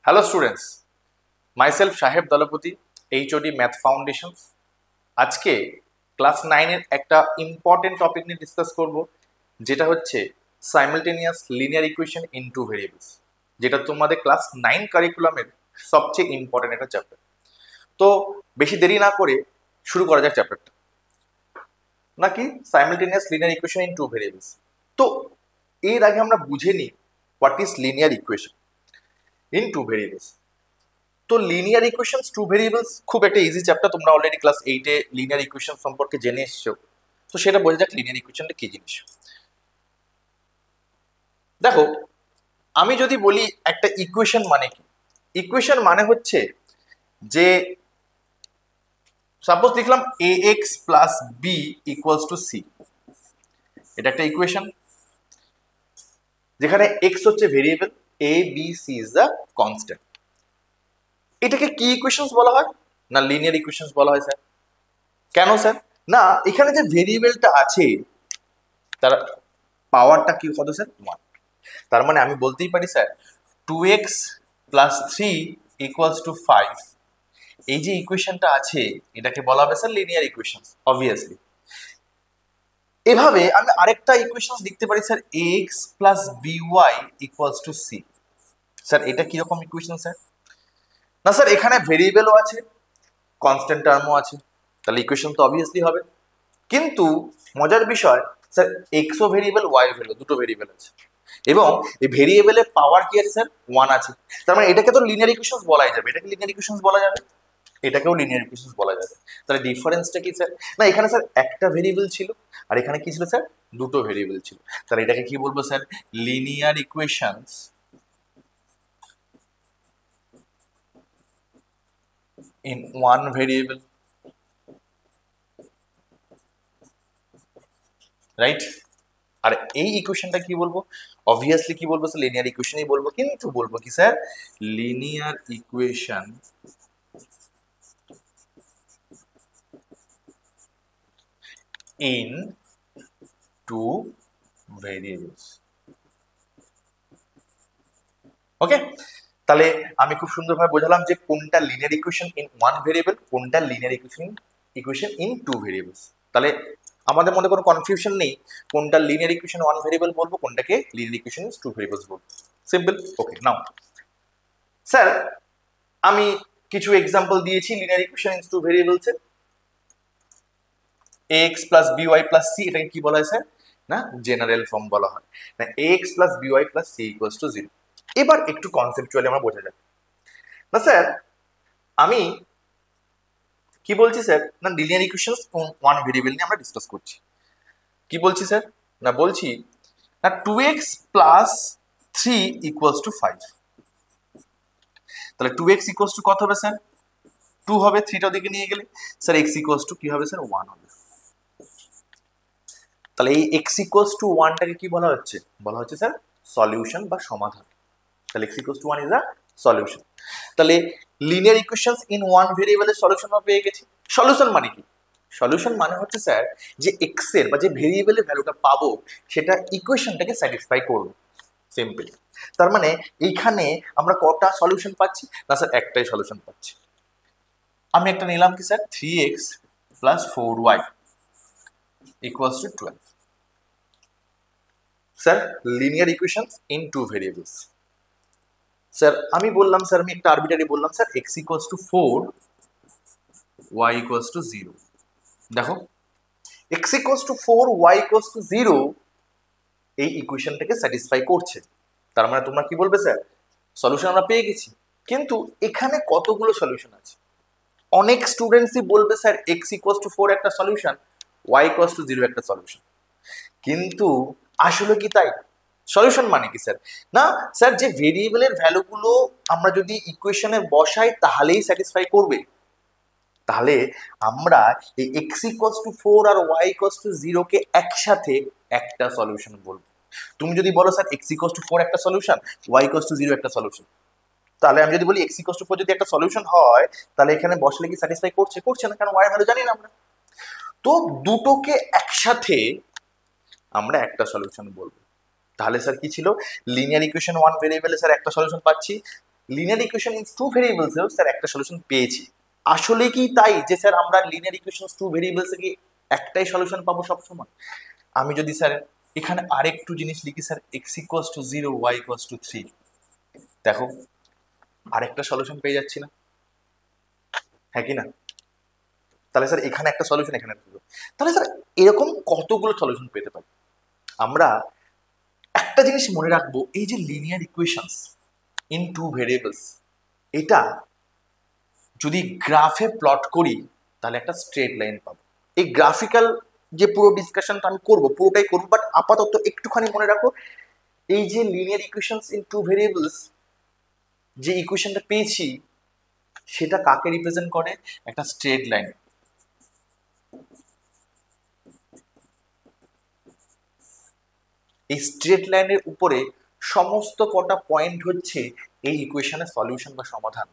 Hello students, myself Saheb Dalpati, HOD Math Foundations. আজকে class 9-এর একটা ইম্পর্টেন্ট টপিক নিয়ে ডিসকাস করব, যেটা হচ্ছে simultaneous linear equation in two variables, যেটা তোমাদের ক্লাস 9 কারিকুলামের সবচেয়ে ইম্পর্টেন্ট একটা চ্যাপ্টার। তো বেশি দেরি না করে শুরু করা যাক চ্যাপ্টারটা, নাকি simultaneous linear equation in two variables. তো এর আগে আমরা বুঝে নিই what is linear equation in two variables. তো লিনিয়ার ইকুয়েশনস টু ভেরিয়েবলস খুব একটা ইজি চ্যাপ্টার, তোমরা অলরেডি ক্লাস 8-এ লিনিয়ার ইকুয়েশন সম্পর্কে জেনে এসেছো। তো সেটা বোঝা যাক লিনিয়ার ইকুয়েশনটা কি জিনিস। দেখো, আমি যদি বলি একটা ইকুয়েশন মানে কি, ইকুয়েশন মানে হচ্ছে যে সাপোজ লিখলাম ax plus B equals to C, এটা একটা ইকুয়েশন যেখানে x হচ্ছে variable, a b c is the constant. এটাকে কি ইকুয়েশনস বলা হয়? না লিনিয়ার ইকুয়েশনস বলা হয় স্যার। কেন স্যার? না এখানে যে ভেরিয়েবলটা আছে তার পাওয়ারটা কি কত স্যার? 1। তার মানে আমি বলতেই পারি sir 2x plus 3 equals to 5, এই যে ইকুয়েশনটা আছে এটাকে বলা হবে স্যার লিনিয়ার ইকুয়েশনস অবভিয়াসলি। এভাবে আমি আরেকটা ইকুয়েশনস লিখতে পারি sir ax plus by equals to c। Sir এটা কিরকম ইকুয়েশন স্যার? না স্যার এখানে ভেরিয়েবলও আছে, কনস্ট্যান্ট টার্মও আছে, তাহলে ইকুয়েশন তো অবভিয়াসলি হবে। কিন্তু মজার বিষয় স্যার এক্সও ভেরিয়েবল ওয়াই ভেরিয়েবল, দুটো ভেরিয়েবল আছে এবং এই ভেরিয়েবলের পাওয়ার কি আছে স্যার? 1 আছে। তার মানে এটাকে তো লিনিয়ার ইকুয়েশনস বলাই যাবে, এটাকে লিনিয়ার ইকুয়েশনস বলা যাবে, এটাকেও লিনিয়ার ইকুয়েশনস বলা যাবে। তাহলে ডিফারেন্সটা কি স্যার? না এখানে স্যার একটা ভেরিয়েবল ছিল আর এখানে কি ছিল স্যার? দুটো ভেরিয়েবল ছিল। তাহলে এটাকে কি বলবো sir? Linear equations in one variable, right? আর এই ইকুয়েশনটা কি বলবো? অবভিয়াসলি কি বলবো স্যার? লিনিয়ার ইকুয়েশনই বলবো, কিন্তু বলবো কি sir? Linear equation in two variables. Okay, তাহলে আমি খুব সুন্দরভাবে বোঝালাম যে কোনটা linear equation in one variable, কোনটা linear equation in two variables. তাহলে আমাদের মধ্যে কোনো কনফিউশন নেই কোনটা লিনিয়ার ইকুয়েশন ওয়ান ভেরিয়েবল বলবো, কোনটাকে linear equation in two variables বলবো। সিম্পল। ওকে, নাও স্যার আমি কিছু এক্সাম্পল দিয়েছি linear equation in two variables এর। ax plus by plus c, এটাকে কি বলা হয় স্যার? না জেনারেল ফর্ম বলা হয়। না ax plus by plus c equals to 0। এবার একটু কনসেপচুয়ালি আমরা বোঝা যাবে। না স্যার আমি কি বলছি স্যার? না লিনিয়ার ইকুয়েশনস ওয়ান ভেরিয়েবল নিয়ে আমরা ডিসকাস করছি। কি বলছি স্যার? না বলছি না 2x প্লাস 3 ইকুয়ালস টু 5। তাহলে 2x ইকুয়ালস টু কত হবে স্যার? 2 হবে, 3টা দিকে নিয়ে গেলে স্যার x ইকুয়ালস টু কি হবে স্যার? 1 হবে। তাহলে এই x ইকুয়ালস টু 1টাকে কি বলা হচ্ছে? বলা হচ্ছে স্যার সলিউশন বা সমাধান। তাহলে x equals to 1 is a solution. তাহলে লিনিয়ার ইকুয়েশনস ইন ওয়ান ভেরিয়েবলের সলিউশন আমরা পেয়ে গেছি। সলিউশন মানে কি? সলিউশন মানে হচ্ছে স্যার যে x এর বা যে ভেরিয়েবলের ভ্যালুটা পাবো সেটা ইকুয়েশনটাকে স্যাটিসফাই করবে। সিম্পল। তার মানে এইখানে আমরা কটা সলিউশন পাচ্ছি? না স্যার একটাই সলিউশন পাচ্ছি। আমি একটা নিলাম কি sir 3x plus 4y equals to 12। Sir linear equations in two variables. Sir আমি বললাম স্যার, আমি একটা আরবিটারি বললাম sir x equals to 4, y equals to 0। দেখো x equals to 4, y equals to 0 এই ইকুয়েশনটাকে স্যাটিসফাই করছে। তার মানে তোমরা কি বলবে স্যার? সলিউশন আমরা পেয়ে গেছি। কিন্তু এখানে কতগুলো সলিউশন আছে? অনেক স্টুডেন্টসই বলবে স্যার x ইকুয়ালস টু 4 একটা সলিউশন, y ইকুয়ালস টু 0 একটা সলিউশন। কিন্তু আসলে কি তাই? সলিউশন মানে কি স্যার? না স্যার যে ভেরিয়েবলের ভ্যালুগুলো আমরা যদি ইকুয়েশনে বসাই তাহলেই স্যাটিসফাই করবে। তাহলে আমরা এই x ইকুয়ালস টু 4 আর y ইকুয়ালস টু 0 কে একসাথে একটা সলিউশন বলবো। তুমি যদি বলো স্যার x ইকুয়ালস টু 4 একটা সলিউশন, y ইকুয়ালস টু 0 একটা সলিউশন, তাহলে আমি যদি বলি x ইকুয়ালস টু 4 যদি একটা সলিউশন হয় তাহলে এখানে বসলে কি স্যাটিসফাই করছে? করছে না, কারণ y এর ভ্যালু জানি না আমরা। তো দুটোকে একসাথে আমরা একটা সলিউশন বলবো। তাহলে স্যার কি ছিল? লিনিয়ার ইকুয়েশন ওয়ান ভেরিয়েবলে স্যার একটা সলিউশন পাচ্ছি, linear equation in two variables এও স্যার একটা সলিউশন পেয়েছি। আসলে কি তাই যে স্যার আমরা লিনিয়ার ইকুয়েশন টু ভেরিয়েবলস এ কি একটাই সলিউশন পাবো সব সময়? আমি যদি স্যার এখানে আরেকটু জিনিস লিখি sir x equals to 0 y equals to 3, দেখো আরেকটা সলিউশন পেয়ে যাচ্ছি না, হ্যাঁ কি না? তাহলে স্যার এখানে একটা সলিউশন, এখানে একটা, তাহলে স্যার এরকম কতগুলো সলিউশন পেতে পারি? আমরা একটা জিনিস মনে রাখবো, এই যে linear equations in two variables, এটা যদি গ্রাফে প্লট করি তাহলে একটা স্ট্রেট লাইন পাবো। এই গ্রাফিক্যাল যে পুরো ডিসকাশনটা আমি করবো পুরোটাই করবো, বাট আপাতত একটুখানি মনে রাখো, এই যে linear equations in two variables যে ইকুয়েশনটা পেয়েছি সেটা কাকে রিপ্রেজেন্ট করে? একটা স্ট্রেট লাইন। এই স্ট্রেট লাইনের উপরে সমস্ত কটা পয়েন্ট হচ্ছে এই ইকুয়েশনের সলিউশন বা সমাধান।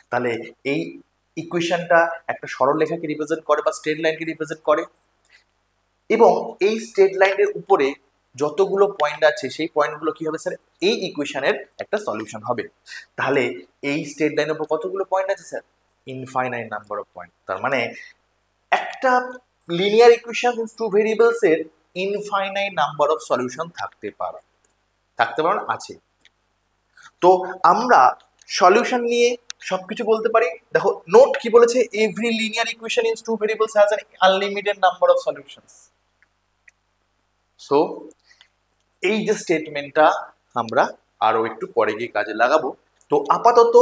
তাহলে এই ইকুয়েশনটা একটা সরলরেখাকে রিপ্রেজেন্ট করে বা স্ট্রেট লাইনকে রিপ্রেজেন্ট করে, এবং এই স্ট্রেট লাইনের উপরে যতগুলো পয়েন্ট আছে সেই পয়েন্টগুলো কি হবে স্যার? এই ইকুয়েশনের একটা সলিউশন হবে। তাহলে এই স্ট্রেট লাইনের উপর কতগুলো পয়েন্ট আছে sir? Infinite number of point. তার মানে একটা linear equation in two variables এর ইনফাইনাইট নাম্বার অফ সলিউশন থাকতে পারে না? আছে। তো আমরা সলিউশন নিয়ে সবকিছু বলতে পারি। দেখো নোট কি বলেছে, every linear equation in two variables has an unlimited number of solutions. So এই যে স্টেটমেন্টটা আমরা আরো একটু পরে গিয়ে কাজে লাগাবো। তো আপাতত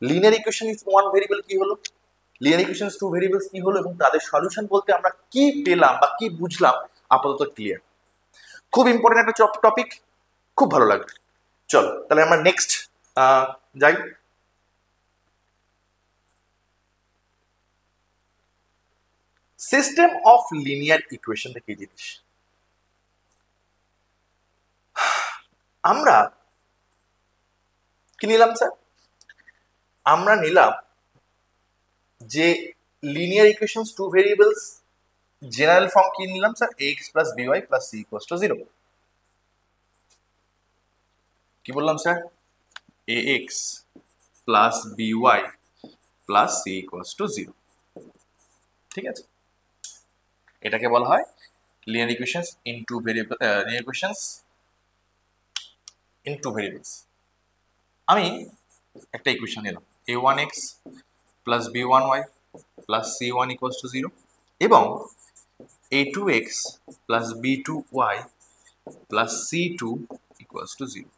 linear equation is one variable কি হলো, লিনিয়ার ইকুয়েশন টু ভেরিয়েবলস কি হলো, এবং তাদের সলিউশন বলতে আমরা কি পেলাম বা কি বুঝলাম আপাতত ক্লিয়ার। খুব ইম্পর্টেন্ট একটা টপিক, খুব ভালো লাগবে। চলো তাহলে আমরা নেক্সট যাই। সিস্টেম অফ লিনিয়ার ইকুয়েশনটা কি জিনিস? আমরা কি নিলাম স্যার? আমরা নিলাম যে linear equations two variables general form কি নিলাম sir? ax plus by plus c equals to 0। কি বললাম sir? ax plus by plus c equals to 0। ঠিক আছে, এটাকে বলা হয় linear equations in two variable, linear equations in two variables. আমি একটা ইকুয়েশন নিলাম a1x plus b1y plus c1 equals to 0 এবং a2x plus b2y plus c2 equals to 0,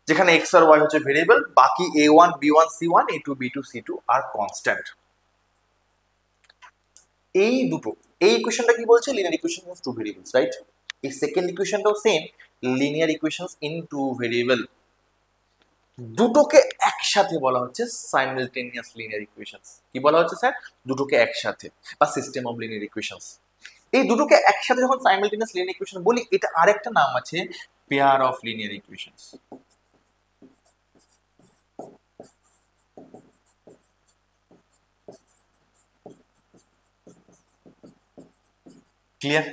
যেখানে x আর y হচ্ছে ভেরিয়েবল, বাকি a1 b1 c1 a2 b2 c2 আর constant. এই দুটো, এই ইকুয়েশনটা কি বলছে? Linear equation of two variables, right? এই সেকেন্ড ইকুয়েশনটাও same, linear equations in two variable. দুটোকে একসাথে বলা হচ্ছে সাইমালটেনিয়াস লিনিয়ার ইকুয়েশনস। কি বলা হচ্ছে স্যার? দুটোকে একসাথে, বা সিস্টেম অফ লিনিয়ার ইকুয়েশনস। এই দুটোকে একসাথে যখন সাইমালটেনিয়াস লিনিয়ার ইকুয়েশন বলি, এটা আরেকটা নাম আছে pair of linear equations. Clear?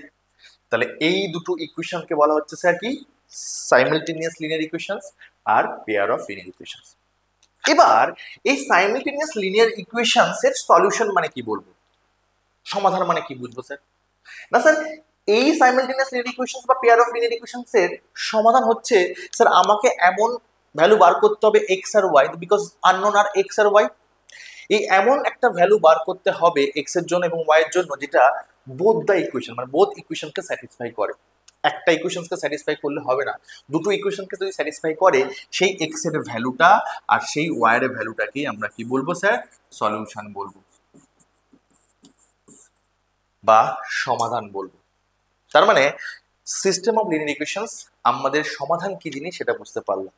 তাহলে এই দুটো ইকুয়েশনকে বলা হচ্ছে স্যার কি? সাইমালটেনিয়াস লিনিয়ার ইকুয়েশনস আর পেয়ার অফ লিনিয়ার ইকুয়েশনস। এবার এই সাইমালটেনিয়াস লিনিয়ার ইকুয়েশনস এর সলিউশন মানে কি বলবো, সমাধান মানে কি বুঝবো স্যার? না স্যার, এই সাইমালটেনিয়াস লিনিয়ার ইকুয়েশনস বা পেয়ার অফ লিনিয়ার ইকুয়েশনস এর সমাধান হচ্ছে স্যার আমাকে এমন ভ্যালু বার করতে হবে x আর y, বিকজ আননোন আর x আর y। এই এমন একটা ভ্যালু বার করতে হবে x এর জন্য এবং y এর জন্য যেটা বোথ দা ইকুয়েশন, মানে বোথ ইকুয়েশনকে স্যাটিসফাই করে। একটা ইকুয়েশনকে স্যাটিসফাই করলে হবে না, দুটো ইকুয়েশনকে যদি স্যাটিসফাই করে সেই x এর ভ্যালুটা আর সেই y এর ভ্যালুটাকেই আমরা কি বলবো স্যার? সলিউশন বলবো বা সমাধান বলবো। তার মানে সিস্টেম অফ লিনিয়ার ইকুয়েশনস আমাদের সমাধান কি জিনিস সেটা বুঝতে পারলাম।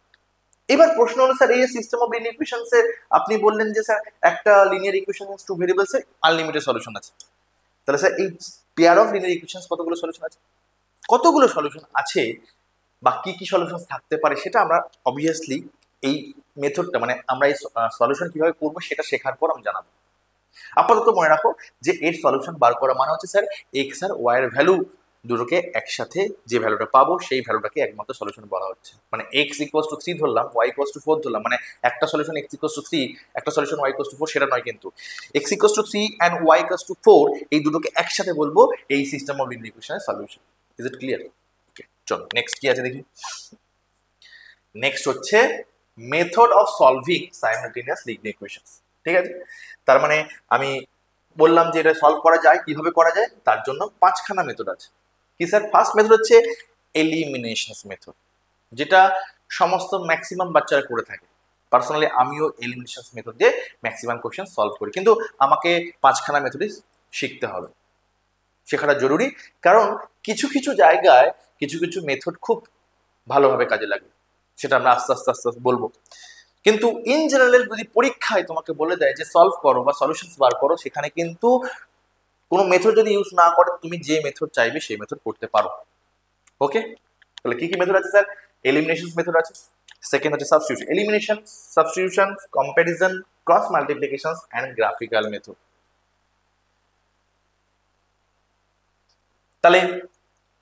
এবার প্রশ্ন হলো স্যার, এই সিস্টেম অফ লিনিয়ার ইকুয়েশনস এর আপনি বললেন যে স্যার একটা লিনিয়ার ইকুয়েশন টু ভেরিয়েবলস এর আনলিমিটেড সলিউশন আছে, তাহলে স্যার এই পেয়ার অফ লিনিয়ার ইকুয়েশনস কতগুলো সলিউশন আছে? কতগুলো সলিউশন আছে বা কি কি সলিউশন থাকতে পারে সেটা আমরা অবভিয়াসলি এই মেথডটা, মানে আমরা এই সলিউশন কিভাবে করবো সেটা শেখার পর আমি জানাবো। আপাতত মনে রাখো যে এর সলিউশন বার করা মানে হচ্ছে স্যার এক্স আর ওয়াই এর ভ্যালু দুটোকে একসাথে যে ভ্যালুটা পাবো সেই ভ্যালুটাকে একমাত্র সলিউশন বলা হচ্ছে। মানে এক্স ইকুয়ালস টু 3 ধরলাম, ওয়াই ইকুয়ালস টু 4 ধরলাম, মানে একটা সলিউশন এক্স ইকুয়ালস টু 3, একটা সলিউশন ওয়াই ইকুয়ালস টু 4 সেটা নয়, কিন্তু x equals to 3 and y equals to 4 এই দুটোকে একসাথে বলবো এই সিস্টেম অফ লিনিয়ার ইকুয়েশনের solution. Is it clear? Okay, চলো নেক্সট কি আছে দেখি। নেক্সট হচ্ছে method of solving simultaneous linear equations. ঠিক আছে, তার মানে আমি বললাম যে এটা সলভ করা যায়, কিভাবে করা যায়, তার জন্য 5খানা মেথড আছে। কি স্যার? ফার্স্ট মেথড হচ্ছে এলিমিনেশনস মেথড, যেটা সমস্ত ম্যাক্সিমাম বাচ্চারা করে থাকে। পার্সোনালি আমিও এলিমিনেশনস মেথড দিয়ে ম্যাক্সিমাম কোশ্চেন সলভ করি, কিন্তু আমাকে 5খানা মেথডই শিখতে হবে, শেখাটা জরুরি। কারণ কিছু কিছু জায়গায় কিছু কিছু মেথড খুব ভালোভাবে কাজে লাগে, সেটা আমরা আস্তে আস্তে আস্তে আস্তে বলবো। কিন্তু ইন জেনারেল যদি পরীক্ষায় তোমাকে বলে দেয় যে সলভ করো বা সলিউশনস বার করো, সেখানে কিন্তু কোনো মেথড যদি ইউজ না করে তুমি যে মেথড চাইবে সেই মেথড করতে পারো। ওকে, তাহলে কি কি মেথড আছে স্যার? এলিমিনেশন মেথড আছে, সেকেন্ড হচ্ছে substitution, elimination, substitution, comparison, cross multiplications and graphical method. তাহলে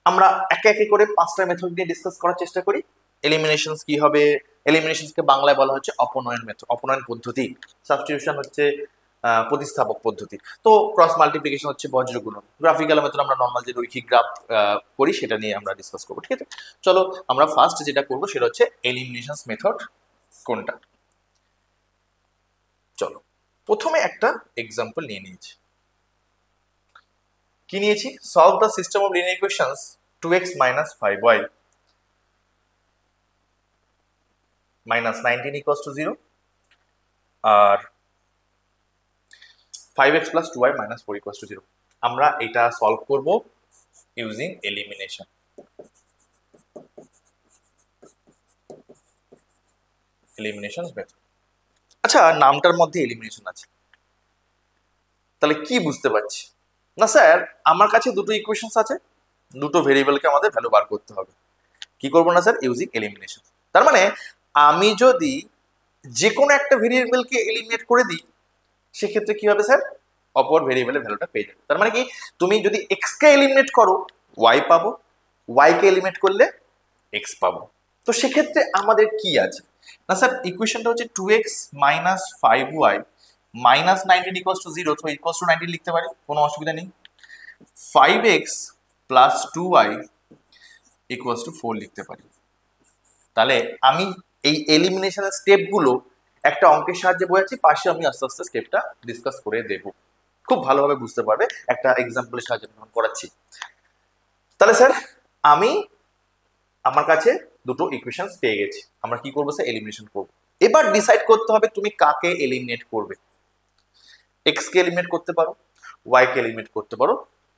আমরা একে একে করে 5টা মেথড নিয়ে ডিসকাস করার চেষ্টা করি। এলিমিনেশনস কি হবে? এলিমিনেশনসকে বাংলায় বলা হচ্ছে অপনয়ন মেথড, অপনয়ন পদ্ধতি। সাবস্টিটিউশন হচ্ছে প্রতিস্থাপক পদ্ধতি। তো ক্রস মাল্টিপ্লিকেশন হচ্ছে বজ্রগুণন। গ্রাফিক্যাল মেথড আমরা নর্মাল যে রৈখিক গ্রাফ করি সেটা নিয়ে আমরা ডিসকাস করবো। ঠিক আছে, চলো আমরা ফার্স্ট যেটা করবো সেটা হচ্ছে এলিমিনেশনস মেথড কোনটা। চলো প্রথমে একটা এক্সাম্পল নিয়ে নিয়েছি। কি নিয়েছি? Solve the system of linear equations 2x minus 5y minus 19 equals to 0 আর 5x plus 2y minus 4 equals to 0। আমরা এটা সলভ করব ইউজিং এলিমিনেশন। Elimination method. আচ্ছা, নামটার মধ্যে এলিমিনেশন আছে, তাহলে কি বুঝতে পারছি? না স্যার, আমার কাছে দুটো ইকুয়েশনস আছে, দুটো ভেরিয়েবলকে আমাদের ভ্যালু বার করতে হবে। কি করবো না স্যার? Using elimination. তার মানে আমি যদি যে কোনো একটা ভেরিয়েবলকে এলিমিনেট করে দিই, সেক্ষেত্রে কি হবে স্যার? অপর ভেরিয়েবলের ভ্যালুটা পেয়ে যাবে। তার মানে কি, তুমি যদি এক্স কে এলিমিনেট করো ওয়াই পাবো, ওয়াই কে এলিমিনেট করলে এক্স পাবো। তো সেক্ষেত্রে আমাদের কি আছে না স্যার? ইকুয়েশনটা হচ্ছে 2x minus 5y minus 19 equals to 0, তো equals to 19 লিখতে পারি, কোনো অসুবিধা নেই। 5x plus 2y equals to 4 লিখতে পারি। তাহলে আমি এই এলিমিনেশনের স্টেপগুলো একটা অঙ্কের সাহায্যে বোঝাচ্ছি, পাশে আমি আস্তে আস্তে স্টেপটা ডিসকাস করে দেব, খুব ভালোভাবে বুঝতে পারবে একটা এক্সাম্পলের সাহায্যে করাচ্ছি। তাহলে স্যার আমি আমার কাছে দুটো ইকুয়েশনস পেয়ে গেছি, আমরা কি করবো স্যার? এলিমিনেশন করব। এবার ডিসাইড করতে হবে তুমি কাকে এলিমিনেট করবে। এক্স কে এলিমিনেট করতে পারো, ওয়াই কে এলিমিনেট করতে পারো,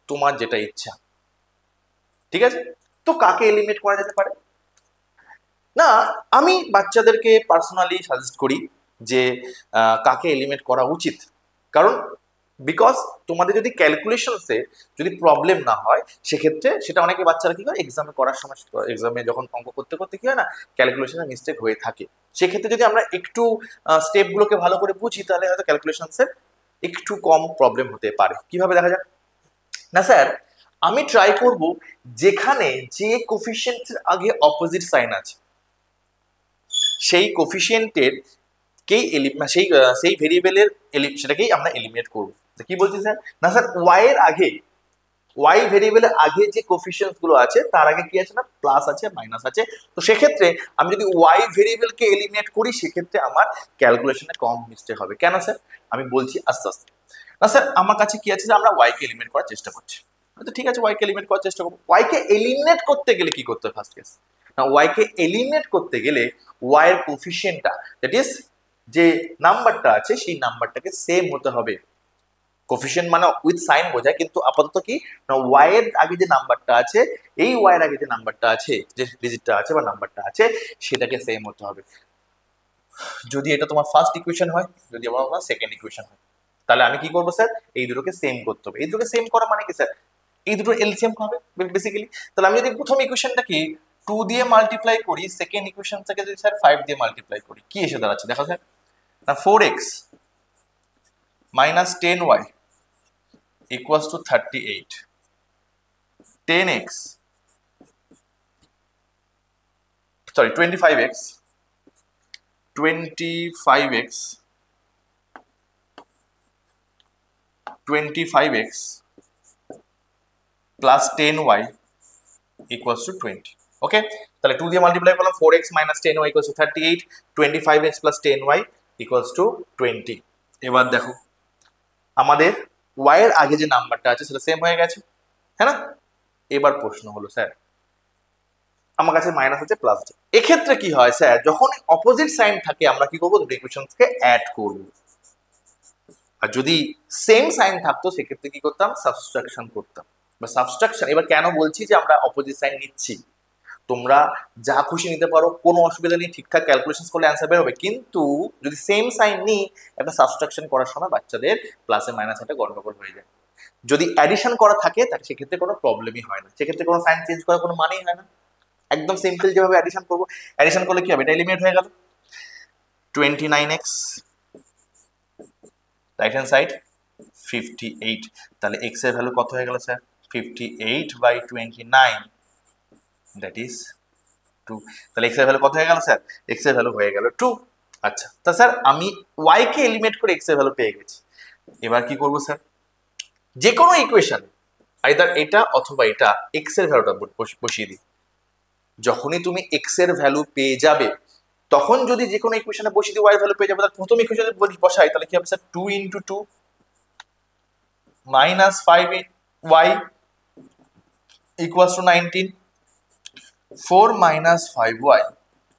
তোমার যেটা ইচ্ছা। ঠিক আছে, তো কাকে এলিমিনেট করা যেতে পারে? না, আমি বাচ্চাদেরকে পার্সোনালি সাজেস্ট করি যে কাকে এলিমিনেট করা উচিত। কারণ বিকজ তোমাদের যদি ক্যালকুলেশনসে যদি প্রবলেম না হয়, সেক্ষেত্রে সেটা অনেকে বাচ্চারা কি করে এক্সামে করার সময়, এক্সামে যখন অঙ্ক করতে করতে কি হয় না, ক্যালকুলেশনের মিস্টেক হয়ে থাকে। সেক্ষেত্রে যদি আমরা একটু স্টেপগুলোকে ভালো করে বুঝি, তাহলে হয়তো ক্যালকুলেশনসের একটু কম প্রবলেম হতে পারে। কিভাবে দেখা যাক না স্যার? আমি ট্রাই করব যেখানে যে কোফিশিয়েন্টের আগে অপোজিট সাইন আছে সেই কোফিশিয়েন্টের সেই ভেরিয়েবলের সেটাকেই আমরা এলিমিনেট করব। কি বলছি স্যার? না স্যার, ওয়াই এর আগে, ওয়াই ভেরিয়েবলের আগে যে কোফিশিয়েন্টস গুলো আছে তার আগে কি আছে না, প্লাস আছে, মাইনাস আছে। তো সেক্ষেত্রে আমি যদি ওয়াই ভেরিয়েবলকে এলিমিনেট করি, সেক্ষেত্রে আমার ক্যালকুলেশনে কম মিস্টেক হবে। কেন স্যার? আমি বলছি আস্তে আস্তে। না স্যার, আমার কাছে কি আছে যে আমরা ওয়াই কে এলিমিনেট করার চেষ্টা করছি। তো ঠিক আছে, ওয়াই কে এলিমিনেট করার চেষ্টা করবো। ওয়াই কে এলিমিনেট করতে গেলে কি করতে হবে? ফার্স্ট কেস না, ওয়াই কে এলিমিনেট করতে গেলে ওয়াই এর কোফিশিয়েন্টটা, দ্যাট ইজ যে নাম্বারটা আছে সেই নাম্বারটাকে সেম হতে হবে। কোফিশিয়েন্ট মানে উইথ সাইন বোঝায়, কিন্তু আপাতত কি না, ওয়াই এর আগে যে নাম্বারটা আছে, এই ওয়াই এর আগে যে নাম্বারটা আছে, যে ডিজিটটা আছে বা নাম্বারটা আছে, সেটাকে সেম হতে হবে। যদি এটা তোমার ফার্স্ট ইকুয়েশন হয়, যদি আমার সেকেন্ড ইকুয়েশন হয়, তাহলে আমি কি করবো স্যার? এই দুটোকে সেম করতে হবে। এই দুটোকে সেম করা মানে কি স্যার? এই দুটো এলসিএম হবে বেসিক্যালি। তাহলে আমি যদি প্রথম ইকুয়েশনটাকে 2 দিয়ে মাল্টিপ্লাই করি, সেকেন্ড ইকুয়েশনটাকে যদি স্যার 5 দিয়ে মাল্টিপ্লাই করি, কি এসে দাঁড়াচ্ছে দেখো স্যার? না 4x minus 10y equals to 38। 10x, sorry 25x, 25x, 25x plus 10y equals to 20. ওকে, তাহলে 2 দিয়ে মাল্টিপ্লাই করলাম, 4x minus 10y equals to 38, 25x plus 10y equals to 20. এবার দেখো আমাদের y এর আগে যে নাম্বারটা আছে সেটা সেম হয়ে গেছে, হ্যাঁ না? এবার প্রশ্ন হলো স্যার আমার কাছে মাইনাস আছে প্লাস আছে, এক্ষেত্রে কি হয় স্যার, যখন অপোজিট সাইন থাকে আমরা কি করবো, দুটো ইকুয়েশনকে অ্যাড করব। আর যদি সেম সাইন থাকতো সেক্ষেত্রে কি করতাম, সাবট্রাকশন করতাম বা সাবট্রাকশন। এবার কেন বলছি যে আমরা অপোজিট সাইন নিচ্ছি, তোমরা যা খুশি নিতে পারো, কোনো অসুবিধা নেই, ঠিকঠাক ক্যালকুলেশন করলে অ্যান্সার বের হবে, কিন্তু যদি সেম সাইন নিই একটা সাবট্রাকশন করার সময় বাচ্চাদের প্লাসে মাইনাস একটা গন্ডগোল হয়ে যায়। যদি অ্যাডিশন করা থাকে তাহলে সেক্ষেত্রে কোনো প্রবলেমই হয় না, সেক্ষেত্রে কোনো সাইন চেঞ্জ করার কোনো মানেই হয় না, একদম সিম্পল যেভাবে অ্যাডিশন করবো, অ্যাডিশন করলে কি হবে, এটা এলিমিনেট হয়ে গেল। 29x রাইট হ্যান্ড সাইড 58, তাহলে x এর ভ্যালু কত হয়ে গেল স্যার, 58/29, দ্যাট ইজ 2। তাহলে x এর ভ্যালু কত হয়ে গেল স্যার, x এর ভ্যালু হয়ে গেল 2। আচ্ছা, তা স্যার আমি y কে এলিমিনেট করে x এর ভ্যালু পেয়ে গেছি, এবার কি করব স্যার, যে কোনো ইকুয়েশন আইদার এটা অথবা এটা x এর ভ্যালুটা বসিয়ে দিই। যখনই তুমি x এর ভ্যালু পেয়ে যাবে তখন যদি যে কোনো ইকুয়েশনে বসিয়ে দিই y এর ভ্যালু পেয়ে যাবে, তাহলে প্রথম ইকুয়েশনে বসাই তাহলে কি হবে sir, 2 × 2 minus 5y equals to 19, 4 minus 5y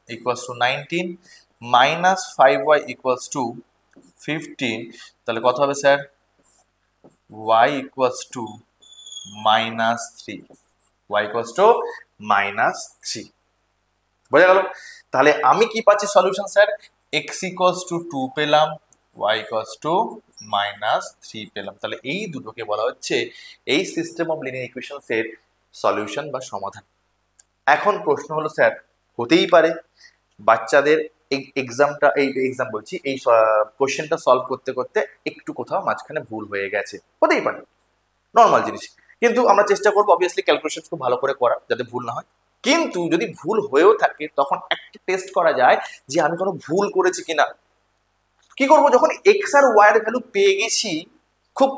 equals to 19 minus 5y equals to 15, তাহলে কত হবে sir, y equals to minus 3, y equals to minus 3, বোঝা গেল? তাহলে আমি কি পাচ্ছি solution sir, x equals to 2 পেলাম, y equals to minus 3 পেলাম। তাহলে এই দুটোকে বলা হচ্ছে এই সিস্টেম অফ লিনিয়ার ইকুয়েশনস এর সলিউশন বা সমাধান। এখন প্রশ্ন হলো স্যার, হতেই পারে বাচ্চাদের এক্সামটা, এই এক্সাম বলছি, এই কোশ্চেনটা সলভ করতে করতে একটু কোথাও মাঝখানে ভুল হয়ে গেছে, হতেই পারে, নর্মাল জিনিস, কিন্তু আমরা চেষ্টা করবো অবভিয়াসলি ক্যালকুলেশন খুব ভালো করে করা যাতে ভুল না হয়। কিন্তু যদি ভুল হয়েও থাকে তখন একটা টেস্ট করা যায় যে আমি কোনো ভুল করেছি কিনা। কি করবো, যখন এক্স আর ওয়াই এর ভ্যালু পেয়ে গেছি খুব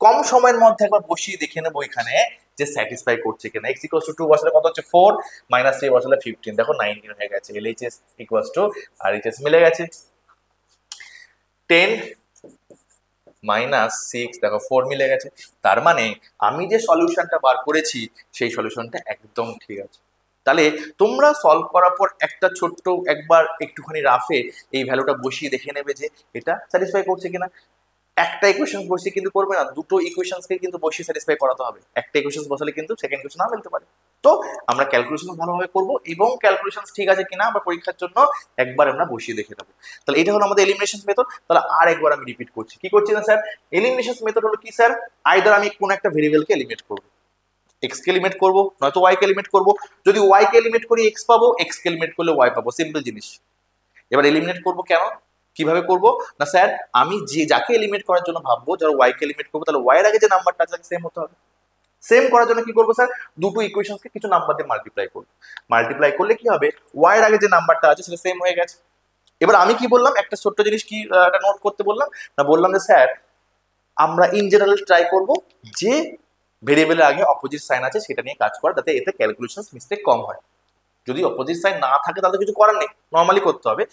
কম সময়ের মধ্যে একবার বসিয়ে দেখে নেবো এখানে যে স্যাটিসফাই করছে কিনা। x ইকুয়ালস টু 2 বসালে কত হচ্ছে 4, মাইনাস 3 বসালে 15, দেখো 19 হয়ে গেছে। LHS ইকুয়ালস টু RHS মিলে গেছে। 10 মাইনাস 6 দেখো 4 মিলে গেছে। তার মানে আমি যে সলিউশনটা বার করেছি সেই সলিউশনটা একদম ঠিক আছে। তাহলে তোমরা সলভ করার পর একটা ছোট্ট একবার একটুখানি রাফে এই ভ্যালুটা বসিয়ে দেখে নেবে যে এটা স্যাটিসফাই করছে কিনা। একটা ইকুয়েশন বসিয়ে কিন্তু করবে না, দুটো ইকুয়েশনসকে কিন্তু বসিয়ে স্যাটিসফাই করাতে হবে। একটা ইকুয়েশন বসালে কিন্তু সেকেন্ড ইকুয়েশন না মিলতে পারে। তো আমরা ক্যালকুলেশন ভালোভাবে করব এবং ক্যালকুলেশন ঠিক আছে কিনা আমরা পরীক্ষার জন্য একবার আমরা বসিয়ে দেখে নেবো। তাহলে এটা হলো আমাদের এলিমিনেশন মেথড। তাহলে আর একবার আমি রিপিট করছি, কি করছি না স্যার, এলিমিনেশন মেথড হলো কি স্যার, আইদার আমি কোন একটা ভেরিয়েবলকে এলিমিনেট করব, এক্স কে এলিমিনেট করব নয়তো ওয়াই কে এলিমিনেট করব। যদি ওয়াই কে এলিমিনেট করি এক্স পাবো, এক্স কে এলিমিনেট করলে ওয়াই পাবো, সিম্পল জিনিস। এবার এলিমিনেট করব কেন, কিভাবে করব না স্যার, আমি যে যাকে এলিমিনেট করার জন্য ভাববো, ধরো ওয়াই কে এলিমিনেট করবো, তাহলে ওয়াই এর আগে যে নাম্বারটা আছে সেম হতে হবে। সেম করার জন্য কি করবো স্যার, দুটো ইকুয়েশনকে কিছু নাম্বার দিয়ে মাল্টিপ্লাই করবো। মাল্টিপ্লাই করলে কি হবে, ওয়াই এর আগে যে নাম্বারটা আছে সেটা সেম হয়ে গেছে। এবার আমি কি বললাম, একটা ছোট্ট জিনিস কি একটা নোট করতে বললাম না, বললাম যে স্যার আমরা ইন জেনারেল ট্রাই করব যে ভেরিয়েবলের আগে অপোজিট সাইন আছে সেটা নিয়ে কাজ করা, যাতে এতে ক্যালকুলেশন মিস্টেক কম হয়। যদি অপোজিট সাইন না থাকে তাহলে কিছু করার নেই, নর্মালি করতে হবে।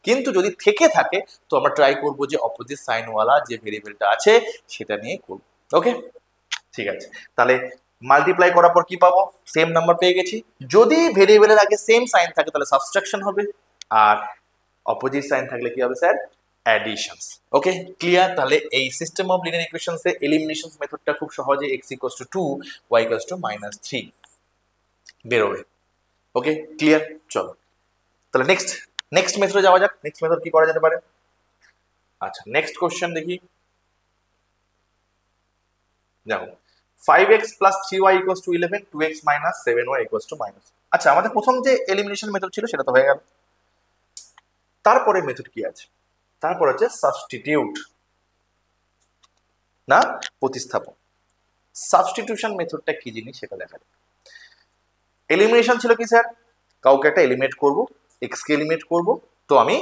কিন্তু যদি থেকে থাকে তো আমরা ট্রাই করব যে অপোজিট সাইনওয়ালা যে ভেরিয়েবলটা আছে সেটা নিয়ে করব। ওকে, ঠিক আছে। তাহলে মাল্টিপ্লাই করার পর কি পাবো, সেম নাম্বার পেয়ে গেছি। যদি ভেরিয়েবলের আগে সেম সাইন থাকে তাহলে সাবট্রাকশন হবে, আর অপোজিট সাইন থাকলে কি হবে স্যার, অ্যাডিশনস। ওকে, ক্লিয়ার? তাহলে এই সিস্টেম অফ লিনিয়ার ইকুয়েশনস এর এলিমিনেশন মেথডটা খুব সহজে x equals to 2 y equals to -3 বেরোবে। ওকে, ক্লিয়ার? চলো তাহলে নেক্সট মেথডে যাওয়া যাক। নেক্সট মেথড কি করা যেতে পারে? আচ্ছা, নেক্সট কোশ্চেন দেখি। দেখো 5x plus 3y equals to 11, 2x minus 7y equals to minus। আচ্ছা, আমাদের প্রথম যে এলিমিনেশন মেথড ছিল সেটা তো হয়ে গেল। তারপরে মেথড কি আছে? তারপর হচ্ছে সাবস্টিটিউট না প্রতিস্থাপন। সাবস্টিটিউশন মেথডটা কি জিনিস সেটা দেখা যাক। এলিমিনেশন ছিল কি স্যার, কাউকে একটা এলিমিনেট করব, এক্স কে এলিমিনেট করব, তো আমি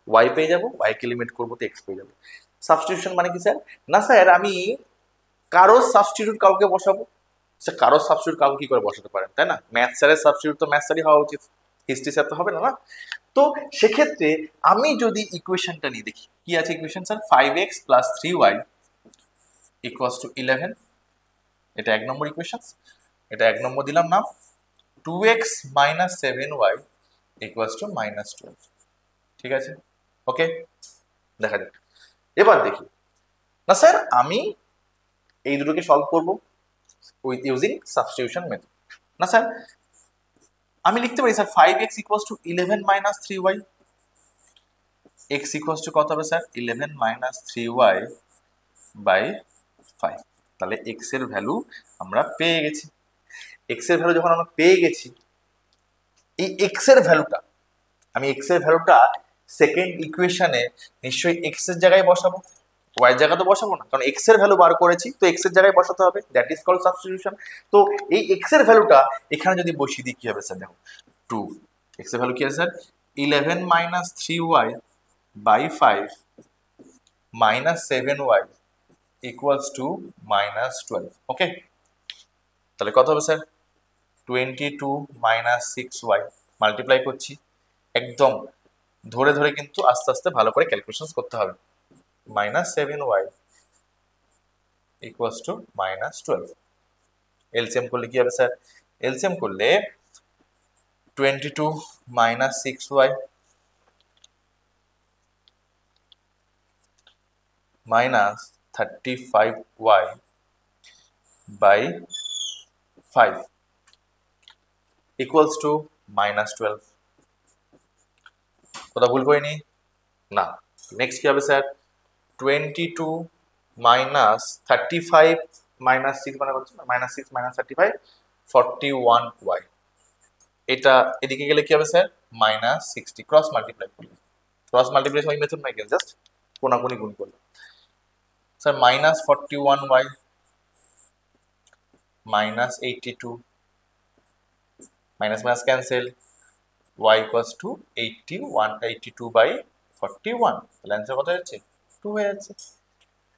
ওয়াই পেয়ে যাব, ওয়াই কে এলিমিনেট করবো তো এক্স পেয়ে যাবো। সাবস্টিটিউশন মানে কি স্যার, না স্যার আমি কারোর সাবস্টিটিউট কাউকে বসাবো, স্যার কারোর সাবস্টিটিউট কাউকে কি করে বসাতে পারেন, তাই না? ম্যাথ স্যারের সাবস্টিটিউট তো ম্যাথ স্যারই হওয়া উচিত, হিস্ট্রি স্যার তো হবে না, না? তো সেক্ষেত্রে আমি যদি ইকুয়েশনটা নিয়ে দেখি, কি আছে equation sir, 5x plus 3y equals to 11, এটা 1 নম্বর ইকুয়েশন, এটা 1 নম্বর দিলাম নাম। 2x minus 7y equals to minus 12, ঠিক আছে, ওকে, দেখা যাক। এবার দেখি, না স্যার আমি এই দুটোকে সলভ করব উইথ ইউজিং সাবস্টিটিউশন মেথড। না স্যার আমি লিখতে পারি sir 5x equals to 11 minus 3y, x equals to কত হবে স্যার, 11 মাইনাস 3y বাই 5। তাহলে x এর ভ্যালু আমরা পেয়ে গেছি। x এর ভ্যালু যখন আমরা পেয়ে গেছি, এই x এর ভ্যালুটা আমি সেকেন্ড ইকুয়েশনে নিশ্চয়ই x এর জায়গায় বসাবো, y এর জায়গায় তো বসাবো না, কারণ x এর ভ্যালু বার করেছি তো x এর জায়গায় বসাতে হবে, দ্যাট ইজ কল্ড সাবস্টিটিউশন। তো এই x এর ভ্যালুটা এখানে যদি বসিয়ে দিই কি হবে স্যার, দেখো 2, x এর ভ্যালু কি আছে sir, 11 minus 3y by 5 minus 7y equals to minus 12, okay. তাহলে কত হবে স্যার, 22 মাইনাস 6y, মাল্টিপ্লাই করছি, একদম ধরে ধরে কিন্তু আস্তে আস্তে ভালো করে ক্যালকুলেশন করতে হবে, minus 7y equals to minus 12। LCM করলে কি হবে স্যার, এলসিএম করলে 22 minus 6y minus 35y by 5 equals to minus 12। কোথাও ভুল করিনি না? নেক্সট কি হবে স্যার, 22 মাইনাস 35 মাইনাস 6 মানে হচ্ছে মাইনাস 6 মাইনাস 35 41y, এটা এদিকে গেলে কি হবে স্যার, মাইনাস 60, ক্রস মাল্টিপ্লাই করলে, ক্রস মাল্টিপ্লিকেশন ওই মেথড নাই, জাস্ট কোনাকুনি গুণ করলে sir minus 41y minus 82, minus minus cancel, y equals to 82 by 41, তাহলে অ্যান্সার কত হচ্ছে, 2 হয়ে যাচ্ছে।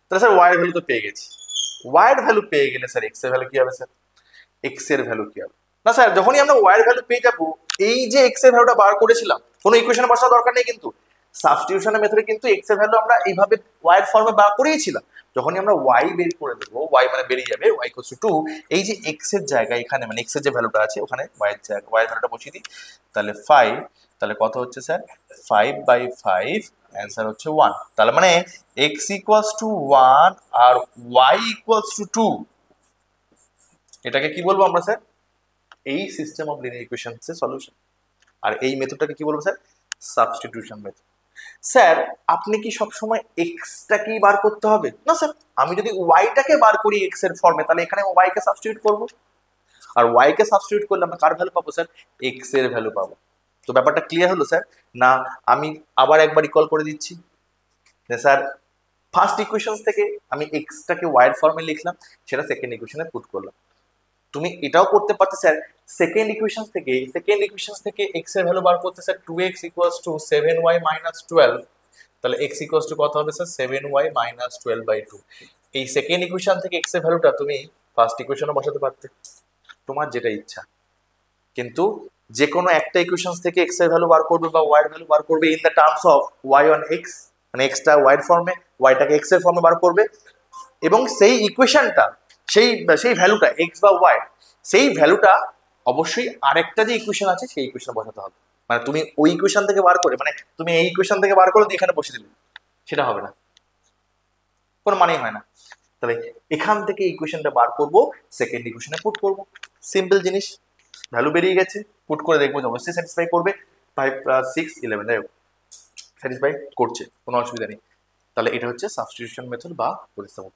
তাহলে স্যার y এর ভ্যালু তো পেয়ে গেছি, y এর ভ্যালু পেয়ে গেলে স্যার x এর ভ্যালু কি হবে স্যার, x এর ভ্যালু কি হবে, না স্যার যখনই আমরা y এর ভ্যালু পেয়ে যাবো, এই যে x এর ভ্যালুটা বার করেছিলাম কোনো ইকুয়েশনে বসার দরকার নেই, কিন্তু সাবস্টিটিউশনের মেথডে কিন্তু x এর ভ্যালু আমরা এইভাবে y এর ফর্মে বার করেইছিলাম। যখনই আমরা y বের করে দেবো, y মানে বেরিয়ে যাবে, y ইকুয়ালস টু 2, এই যে x এর জায়গায় এখানে মানে x এর যে ভ্যালুটা আছে ওখানে y এর জায়গায় y এর ভ্যালুটা বসিয়ে দিই, তাহলে 5, তাহলে কত হচ্ছে স্যার, 5 বাই 5, অ্যান্সার হচ্ছে 1। তাহলে মানে x ইকুয়ালস টু 1 আর y ইকুয়ালস টু 2, এটাকে কি বলবো আমরা স্যার, এই সিস্টেম অফ লিনিয়ার ইকুয়েশনস এর সলিউশন। আর এই মেথডটাকে কি বলবো স্যার, সাবস্টিটিউশন মেথড। স্যার আপনি কি সবসময় এক্সটাকেই বার করতে হবে, না স্যার আমি যদি ওয়াইটাকে বার করি এক্স এর ফর্মে, তাহলে এখানে ওয়াই কে সাবস্টিটিউট করব, আর ওয়াই কে সাবস্টিটিউট করলে আমরা কার ভ্যালু পাবো স্যার, এক্স এর ভ্যালু পাবো। তো ব্যাপারটা ক্লিয়ার হলো স্যার, না আমি আবার একবার রিকল করে দিচ্ছি, স্যার ফার্স্ট ইকুয়েশন থেকে আমি এক্সটাকে ওয়াই এর ফর্মে লিখলাম, সেটা সেকেন্ড ইকুয়েশনে পুট করলাম। তুমি এটাও করতে পারতে স্যার, সেকেন্ড ইকুয়েশন থেকে এক্স এর ভ্যালু বার করতে sir, 2x equals to 7y minus 12, তাহলে x ইকুয়ালস টু কত হবে স্যার, 7y মাইনাস 12 বাই 2। এই সেকেন্ড ইকুয়েশন থেকে x এর ভ্যালুটা তুমি ফার্স্ট ইকুয়েশনে বসাতে পারতে, তোমার যেটা ইচ্ছা, কিন্তু যে কোনো একটা ইকুয়েশন থেকে x এর ভ্যালু বার করবে বা y এর ভ্যালু বার করবে in the terms of y on x, মানে x টা y এর ফর্মে, y টাকে x এর ফর্মে বার করবে, এবং সেই ইকুয়েশনটা সেই ভ্যালুটা x বা y, সেই ভ্যালুটা অবশ্যই আরেকটা যে ইকুয়েশন আছে সেই ইকুয়েশনে বসাতে হবে। মানে তুমি ওই ইকুয়েশন থেকে বার করে, মানে তুমি এই ইকুয়েশন থেকে বার করে এখানে বসে দিলে, সেটা হবে না, কোনো মানেই হয় না। তাহলে এখান থেকে ইকুয়েশনটা বার করব, সেকেন্ড ইকুয়েশনে পুট করব, সিম্পল জিনিস, ভ্যালু বেরিয়ে গেছে, পুট করে দেখবো অবশ্যই স্যাটিসফাই করবে, 5 + 6 11, যাই হোক স্যাটিসফাই করছে, কোনো অসুবিধা নেই। তাহলে এটা হচ্ছে সাবস্টিটিউশন মেথড বা প্রতিস্থাপন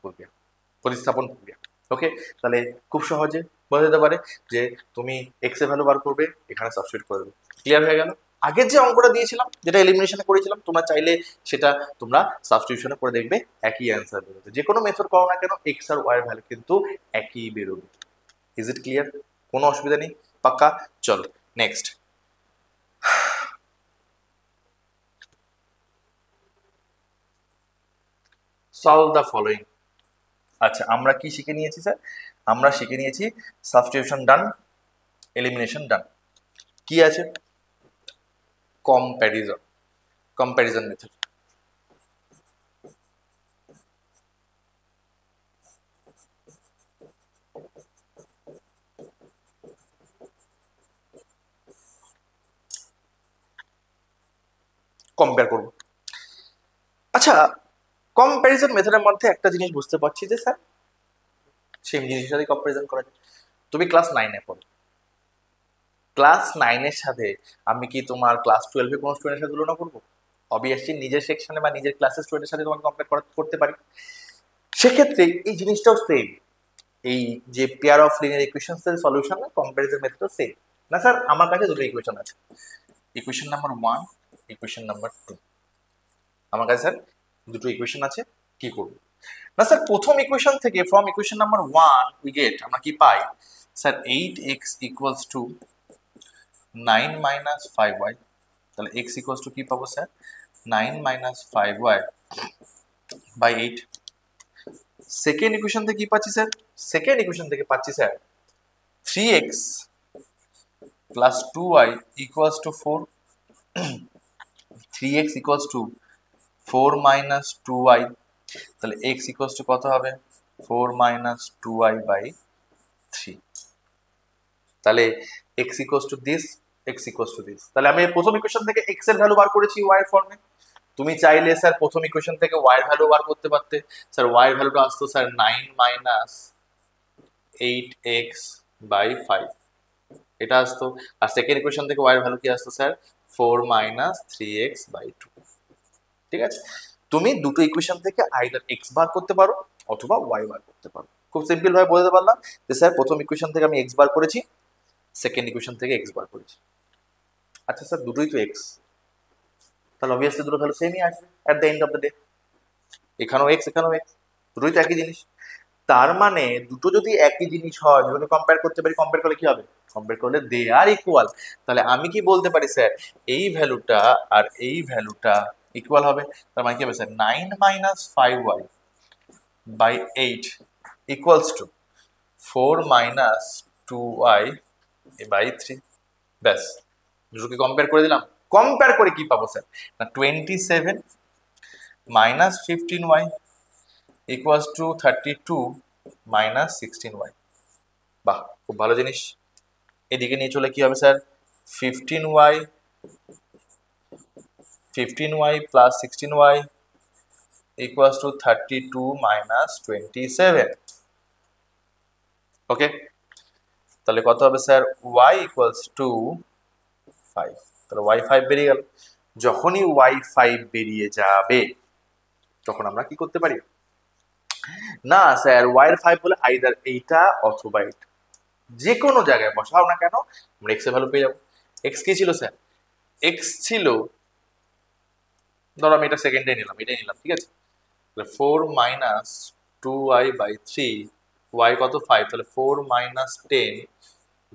প্রক্রিয়া, ওকে। তাহলে খুব সহজে বোঝা যেতে পারে যে তুমি এক্স এর ভ্যালু বার করবে, এখানে সাবস্টিটিউট করে দেবে, ক্লিয়ার হয়ে গেল। আগের যে অঙ্কটা দিয়েছিলাম, যেটা এলিমিনেশনে করেছিলাম, তোমরা চাইলে সেটা তোমরা সাবস্টিটিউশনে করে দেখবে, একই অ্যান্সার বেরোবে। যে কোনো মেথড করো না কেন, এক্স আর ওয়াই এর ভ্যালু কিন্তু একই বেরোবে। Is it clear? কোনো অসুবিধা নেই? পাক্কা? চলো নেক্সট। Solve the following. আচ্ছা, আমরা কি শিখে নিয়েছি স্যার? আমরা শিখে নিয়েছি সাবস্টিটিউশন ডান, এলিমিনেশন ডান। কি আছে? Comparison, comparison method. কম্পেয়ার করব। আচ্ছা, কম্প্যারিজন মেথডের মধ্যে একটা জিনিস বুঝতে পারছি যে স্যার সেম জিনিসের সাথে কম্প্যারিজন করা যায়। তুমি ক্লাস 9-এ পড়ো, ক্লাস 9-এর সাথে আমি কি তোমার ক্লাস 12-এ কোনো স্টুডেন্টের সাথে তুলনা করবো? অবভিয়াসলি নিজের সেকশনে বা নিজের ক্লাসের স্টুডেন্টের সাথে তোমাকে কম্পেয়ার করতে পারি। সেক্ষেত্রে এই জিনিসটাও সেম, এই যে পেয়ার অফ লিনিয়ার ইকুয়েশনস এর সলিউশন না, কম্প্যারিজন মেথডও সেম। না স্যার, আমার কাছে দুটো ইকুয়েশন আছে, ইকুয়েশন নাম্বার 1, ইকুয়েশন নাম্বার 2। আমার কাছে স্যার দুটো ইকুয়েশন আছে, কি করব? না স্যার, প্রথম ইকুয়েশন থেকে from equation number 1 we get, আমরা কি পাই স্যার? 8x equals to 9 minus 5y। তাহলে x ইকুয়ালস টু কি পাবো sir? 9 minus 5y by 8। Second equation থেকে কি পাচ্ছি স্যার? সেকেন্ড ইকুয়েশন থেকে পাচ্ছি sir 3x plus 2y equals to 4। 3x equals to 4 minus 2y। তাহলে x ইকুয়ালস টু কত হবে? 4 মাইনাস 2y বাই 3। তাহলে x equals to this, x equals to this. তাহলে আমি প্রথম ইকুয়েশন থেকে x এর ভ্যালু বার করেছি y এর ফর্মে। তুমি চাইলে স্যার প্রথম ইকুয়েশন থেকে y এর ভ্যালু বার করতে পারতে। স্যার y এর ভ্যালুটা আসতো স্যার 9 মাইনাস 8x বাই 5, এটা আসতো। আর সেকেন্ড ইকুয়েশন থেকে y এর ভ্যালু কি আসতো স্যার? 4 minus 3x by 2। ঠিক আছে, তুমি দুটো ইকুয়েশন থেকে আইদার x বার করতে পারো অথবা y বার করতে পারো। খুব সিম্পল ভাবে বলতে পারলাম যে স্যার প্রথম ইকুয়েশন থেকে আমি x বার করেছি, সেকেন্ড ইকুয়েশন থেকে x বার করেছি। আচ্ছা স্যার, দুটোই তো x, তাহলে অবভিয়াসলি দুটো ভ্যালু সেমই আসবে at the end of the day. এখানেও x, এখানেও x, দুটোই তো একই জিনিস। তার মানে দুটো যদি একই জিনিস হয়, দুটোকে কম্পেয়ার করতে পারি, কম্পেয়ার করলে কি হবে? কম্পেয়ার করলে দে আর ইকুয়াল। তাহলে আমি কি বলতে পারি স্যার? এই ভ্যালুটা আর এই ভ্যালুটা ইকুয়াল হবে। তার মানে কি হবে sir? 9 minus 5y by 8 equals to 4 minus 2y by 3। ব্যাস, দুটোকে কম্পেয়ার করে দিলাম। কম্পেয়ার করে কি পাবো স্যার? না 27 minus 15y equals to 32 minus 16y। বাহ, খুব ভালো জিনিস। এদিকে নিয়ে চলে কি হবে sir? 15y plus 16y equals to 32 minus 27। ওকে, তাহলে কত হবে স্যার? y equals to 5। তাহলে y 5 বেরিয়ে গেল। যখনই y 5 বেরিয়ে যাবে তখন আমরা কি করতে পারি? না স্যার, y এর 5 বলে আইদার এইটা অথবা এটা, যে কোনো জায়গায় বসাও না কেন আমরা x এর ভ্যালু পেয়ে যাবো। x কি ছিল স্যার? x ছিল, ধরো আমি এটা সেকেন্ডে নিলাম, এটাই নিলাম, ঠিক আছে? তাহলে 4 মাইনাস 2y বাই 3, y কত? 5। তাহলে 4 মাইনাস 10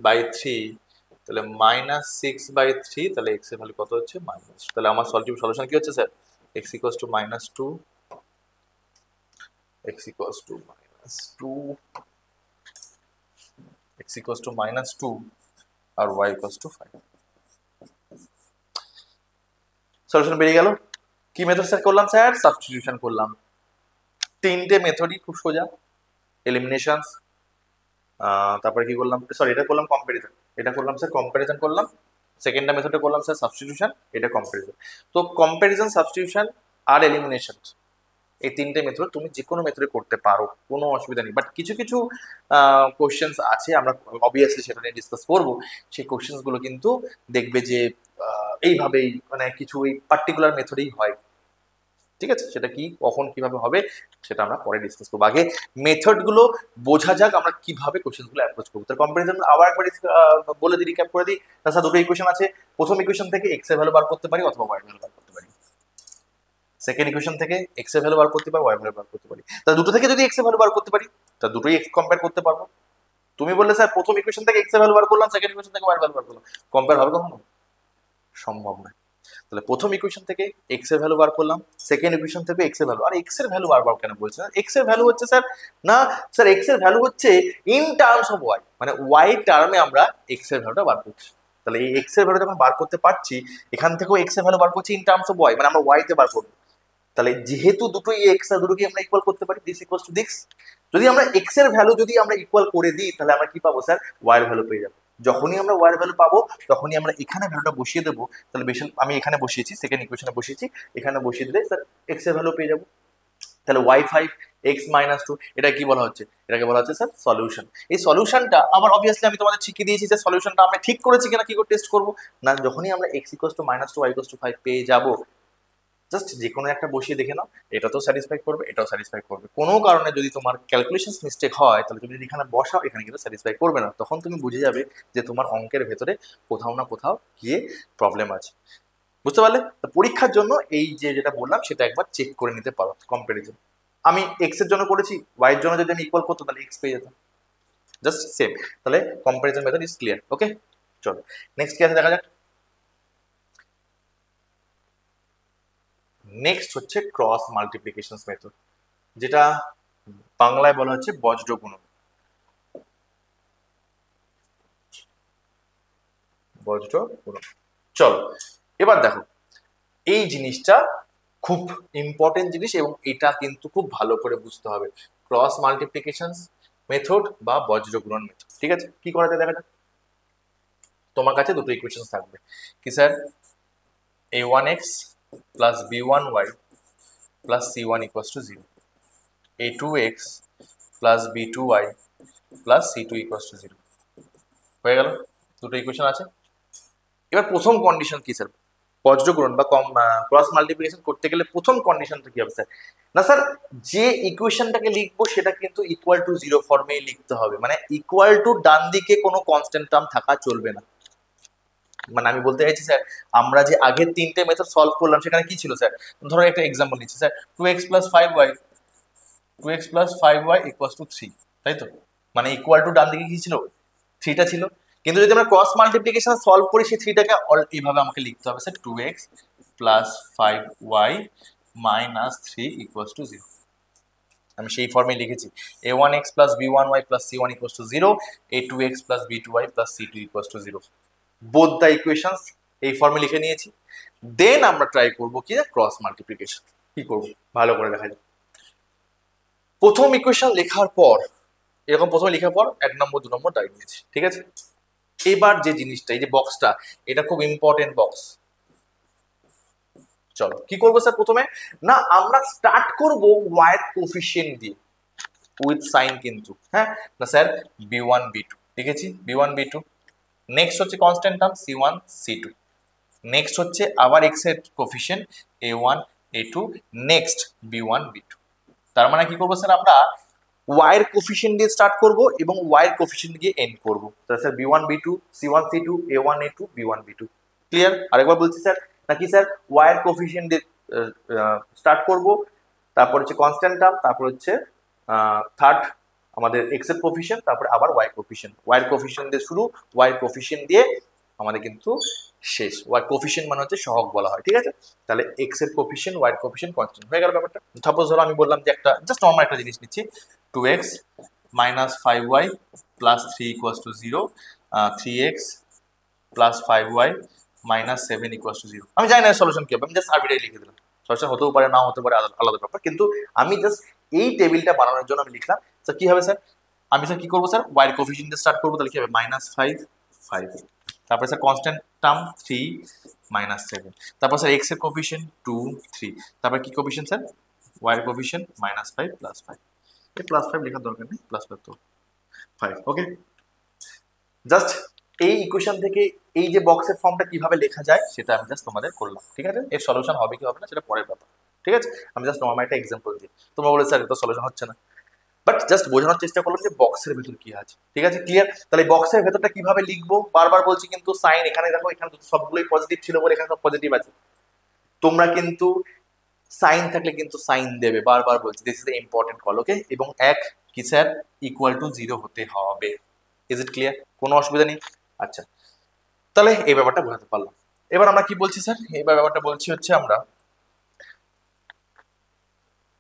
বাই 3, তাহলে মাইনাস 6 বাই 3। তাহলে x এর ভ্যালু কত হচ্ছে? মাইনাস। তাহলে আমার সলিউশন কি হচ্ছে sir? x equals to minus 2, x equals to minus 2, x equals to minus 2 আর y ইকুয়ালস টু 5। সলিউশন বেরিয়ে গেল। কি মেথড স্যার করলাম স্যার? সাবস্টিটিউশন করলাম। তিনটে মেথডই খুব সোজা, এলিমিনেশন, তারপরে কি করলাম? সরি, এটা করলাম কম্পারিজন, এটা করলাম স্যার কম্পারিজন করলাম। সেকেন্ডটা মেথডে করলাম স্যার সাবস্টিটিউশন, এটা কম্পারিজন। তো কম্পারিজন, সাবস্টিটিউশন আর এলিমিনেশন, এই তিনটে মেথড তুমি যে কোনো মেথডে করতে পারো, কোনো অসুবিধা নেই। বাট কিছু কিছু কোশ্চেন্স আছে, আমরা অবভিয়াসলি সেটা নিয়ে ডিসকাস করবো। সেই কোশ্চেন্স গুলো কিন্তু দেখবে যে এইভাবেই, মানে কিছু এই পার্টিকুলার মেথডেই হয়। ঠিক আছে, সেটা কি কখন কিভাবে হবে সেটা আমরা পরে ডিসকাস করবো। আগে মেথড গুলো বোঝা যাক আমরা কিভাবে কোশ্চেন গুলো অ্যাপ্রোচ করবো। তার কম্পারিজন আবার একবার বলে দিই, রিক্যাপ করে দিই। তাছাড়া দুটো ইকুয়েশন আছে, প্রথম ইকুয়েশন থেকে এক্স এর ভ্যালু বার করতে পারি অথবা ওয়াই এর ভ্যালু বার করতে পারি, সেকেন্ড ইকুয়েশন থেকে এক্স এর ভ্যালু বার করতে পারি ওয়াই এর ভ্যালু বার করতে পারি। তা দুটো থেকে যদি এক্স এর ভ্যালু বার করতে পারি তা দুটোই এক্স কম্পেয়ার করতে পারবো। তুমি বললে স্যার প্রথম ইকুয়েশন থেকে এক্স এর ভ্যালু বার করলাম, সেকেন্ড ইকুয়েশন থেকে ওয়াই এর ভ্যালু বার করলাম, কম্পেয়ার হবে কখনো? সম্ভব নয়। তাহলে প্রথম ইকুয়েশন থেকে এক্স এর ভ্যালু বার করলাম, সেকেন্ড ইকুয়েশন থেকে এক্স এর ভ্যালু। আর এক্স এর ভ্যালু বারবার কেন বলছে? এক্স এর ভ্যালু হচ্ছে স্যার, না স্যার এক্স এর ভ্যালু হচ্ছে ইন টার্মস অফ ওয়াই, মানে ওয়াই টার্মে আমরা এক্স এর ভ্যালুটা বার করছি। তাহলে এই এক্স এর ভ্যালু যখন বার করতে পারছি, এখান থেকেও এক্স এর ভ্যালু বার করছি ইন টার্মস অফ ওয়াই, মানে আমরা ওয়াই তে বার করবো। তাহলে যেহেতু দুটোই এক্স আর দুটোকে আমরা ইকুয়াল করতে পারি, দিস ইকুয়ালস টু দিস। যদি আমরা এক্স এর ভ্যালু যদি আমরা ইকুয়াল করে দিই তাহলে আমরা কি পাবো স্যার? ওয়াই এর ভ্যালু পেয়ে যাবো। যখনই আমরা ওয়াই এর ভ্যালু পাবো তখনই আমরা এখানে ভ্যালুটা বসিয়ে দেবো। তাহলে বেশি আমি এখানে বসিয়েছি, সেকেন্ড ইকুয়েশনে বসিয়েছি, এখানে বসিয়ে দিলে স্যার এক্স এর ভ্যালু পেয়ে যাবো। তাহলে ওয়াই 5 এক্স মাইনাস 2, এটা কি বলা হচ্ছে? এটাকে বলা হচ্ছে স্যার সলিউশন। এই সলিউশনটা আবার অবভিয়াসলি আমি তোমাদের শিখিয়ে দিয়েছি যে সলিউশনটা আমরা ঠিক করেছি কিনা কি করে টেস্ট করবো না, যখনই আমরা X equals to minus 2 Y equals to 5 পেয়ে যাবো, জাস্ট যে কোনো একটা বসিয়ে দেখে নাও, এটা তো স্যাটিসফাই করবে, এটাও স্যাটিসফাই করবে। কোনো কারণে যদি তোমার ক্যালকুলেশন মিস্টেক হয় তাহলে তুমি যদি এখানে বসাও এখানে কিন্তু স্যাটিসফাই করবে না, তখন তুমি বুঝে যাবে যে তোমার অঙ্কের ভেতরে কোথাও না কোথাও গিয়ে প্রবলেম আছে। বুঝতে পারলে? তো পরীক্ষার জন্য এই যে যেটা বললাম সেটা একবার চেক করে নিতে পারো। কম্পারিজন আমি এক্স এর জন্য করেছি, ওয়াই এর জন্য যদি আমি ইকুয়াল করতাম তাহলে এক্স পেয়ে যেতাম, জাস্ট সেম। তাহলে comparison method is clear. Okay, চলো নেক্সট কি আছে দেখা যাক। নেক্সট হচ্ছে ক্রস মাল্টিপ্লিকেশন মেথড, যেটা বাংলায় বলা হচ্ছে বজ্র গুণন। বজ্র গুণন, চলো এবার দেখো এই জিনিসটা খুব ইম্পর্টেন্ট জিনিস এবং এটা কিন্তু খুব ভালো করে বুঝতে হবে। ক্রস মাল্টিপ্লিকেশন মেথড বা বজ্র গুণন মেথড, ঠিক আছে? কি করা যায় দেখা যাক। তোমার কাছে দুটো ইকুয়েশন থাকবে কি sir? a1x plus b1y plus c1 equals to 0, a2x plus b2y plus c2 equals to 0। হয়ে গেল, দুটো ইকুয়েশন আছে। এবার প্রথম কন্ডিশন কি স্যার? বজ্রগুণন বা ক্রস মাল্টিপ্লিকেশন করতে গেলে প্রথম কন্ডিশনটা কি হবে স্যার? না স্যার, যে ইকুয়েশনটাকে লিখবো সেটা কিন্তু ইকুয়াল টু 0 ফর্মেই লিখতে হবে, মানে ইকুয়াল টু ডান দিকে কোনো কনস্ট্যান্ট টার্ম থাকা চলবে না। মানে আমি বলতে চাইছি স্যার, আমরা যে আগের তিনটে মেথড সলভ করলাম সেখানে কি ছিল স্যার? ধরো একটা এক্সাম্পল নিচ্ছি sir, 2x plus 5y 2x plus 5y equals to 3, তাই তো? মানে ইকুয়াল টু ডান দিকে কি ছিল? 3টা ছিল। কিন্তু যদি আমরা ক্রস মাল্টিপ্লিকেশন সলভ করি সেই 3টাকে এইভাবে আমাকে লিখতে হবে sir, 2x plus 5y minus 3 equals to 0। আমি সেই ফর্মে লিখেছি, a1x plus b1y plus c1 equals to 0, a2x plus b2y plus c2 equals to 0। Both the equations এই ফর্মে লিখে নিয়েছি। দেন আমরা ট্রাই করব কি ক্রস মাল্টিপ্লিকেশন। কি করব ভালো করে দেখা যাক। প্রথম ইকুয়েশন লেখার পর এরকম প্রথমে লেখার পর 1 নম্বর 2 নম্বর দাগ দিয়েছি, ঠিক আছে? এবার যে জিনিসটা, এই যে বক্সটা, এটা খুব ইম্পর্টেন্ট বক্স। চলো কি করবো স্যার প্রথমে? না আমরা স্টার্ট করব y এর কোফিশিয়েন্ট দিয়ে, উইথ সাইন কিন্তু, হ্যাঁ না স্যার b1 b2 লিখেছি, b1 b2। নেক্সট হচ্ছে constant term c1 c2। Next হচ্ছে আবার x এর coefficient a1 a2, next b1 b2। তার মানে কি করবো স্যার? আমরা y এর কোফিশিয়েন্ট দিয়ে স্টার্ট করব এবং y এর কোফিশিয়েন্ট দিয়ে এন্ড করব। তাহলে sir b1 b2 c1 c2 a1 a2 b1 b2। Clear? আরেকবার বলছি স্যার, নাকি স্যার y এর কোফিশিয়েন্ট দিয়ে স্টার্ট করব, তারপর হচ্ছে কনস্ট্যান্ট টার্ম, তারপর হচ্ছে থার্ড আমাদের x এর কোফিশিয়েন্ট, তারপর আবার y কোফিশিয়েন্ট। y এর কোফিশিয়েন্ট দিয়ে শুরু, y এর কোফিশিয়েন্ট দিয়ে আমাদের কিন্তু শেষ। y কোফিশিয়েন্ট মানে হচ্ছে সহগ বলা হয়, ঠিক আছে? তাহলে x এর কোফিশিয়েন্ট y এর কোফিশিয়েন্ট কনস্ট্যান্ট হয়ে গেল ব্যাপারটা। সাপোজ ধরো আমি বললাম যে একটা জাস্ট নরমাল একটা জিনিস নিচ্ছি, 2x minus 5y plus 3 equals to 0, 3x plus 5y minus 7 equals to 0। আমি জানি না সলিউশন কি হবে, আমি জাস্ট আরবিটারি লিখে দিলাম। সলিউশন হতেও পারে নাও হতে পারে, আলাদা ব্যাপার, কিন্তু আমি জাস্ট এই টেবিলটা বানানোর জন্য আমি লিখলাম। স্যার কি হবে স্যার? আমি স্যার কি করবো স্যার? y এর কোফিশিয়েন্ট দিয়ে স্টার্ট করবো, তাহলে কি হবে? -5 5, তারপরে স্যার কনস্ট্যান্ট টার্ম 3 -7, তারপর স্যার x এর কোফিশিয়েন্ট 2 3, তারপর কি কোফিশিয়েন্ট স্যার? y এর কোফিশিয়েন্ট -5 +5। এই +5 লেখার দরকার নেই, +5 তো 5। ওকে, জাস্ট এই ইকুয়েশন থেকে এই যে বক্সের ফর্মটা কিভাবে লেখা যায় সেটা আমি জাস্ট তোমাদের করলাম, ঠিক আছে? এর সলিউশন হবে কি হবে না সেটা পরের ব্যাপার, ঠিক আছে? ঠিক আছে, আমি জাস্ট নর্মাল একটা এক্সাম্পল দিই, তোমরা বলে স্যার এটা সলিউশন হচ্ছে না, বাট জাস্ট বোঝানোর চেষ্টা করলাম যে বক্সের ভেতর কি আছে। ঠিক আছে, ক্লিয়ার? তাহলে বক্সের ভেতরটা কিভাবে লিখবো বারবার বলছি, কিন্তু সাইন এখানে দেখো, এখানে সবগুলোই পজিটিভ ছিল বলে এখানে সব পজিটিভ আছে। তোমরা কিন্তু সাইন থাকলে কিন্তু সাইন দেবে, বারবার বলছি, this is the important call. Okay, এবং এক কি স্যার ইকুয়াল টু 0 হতে হবে। Is it clear? কোনো অসুবিধা নেই। আচ্ছা, তাহলে এই ব্যাপারটা বোঝাতে পারলাম। এবার আমরা কি বলছি স্যার, এবার ব্যাপারটা বলছি হচ্ছে আমরা,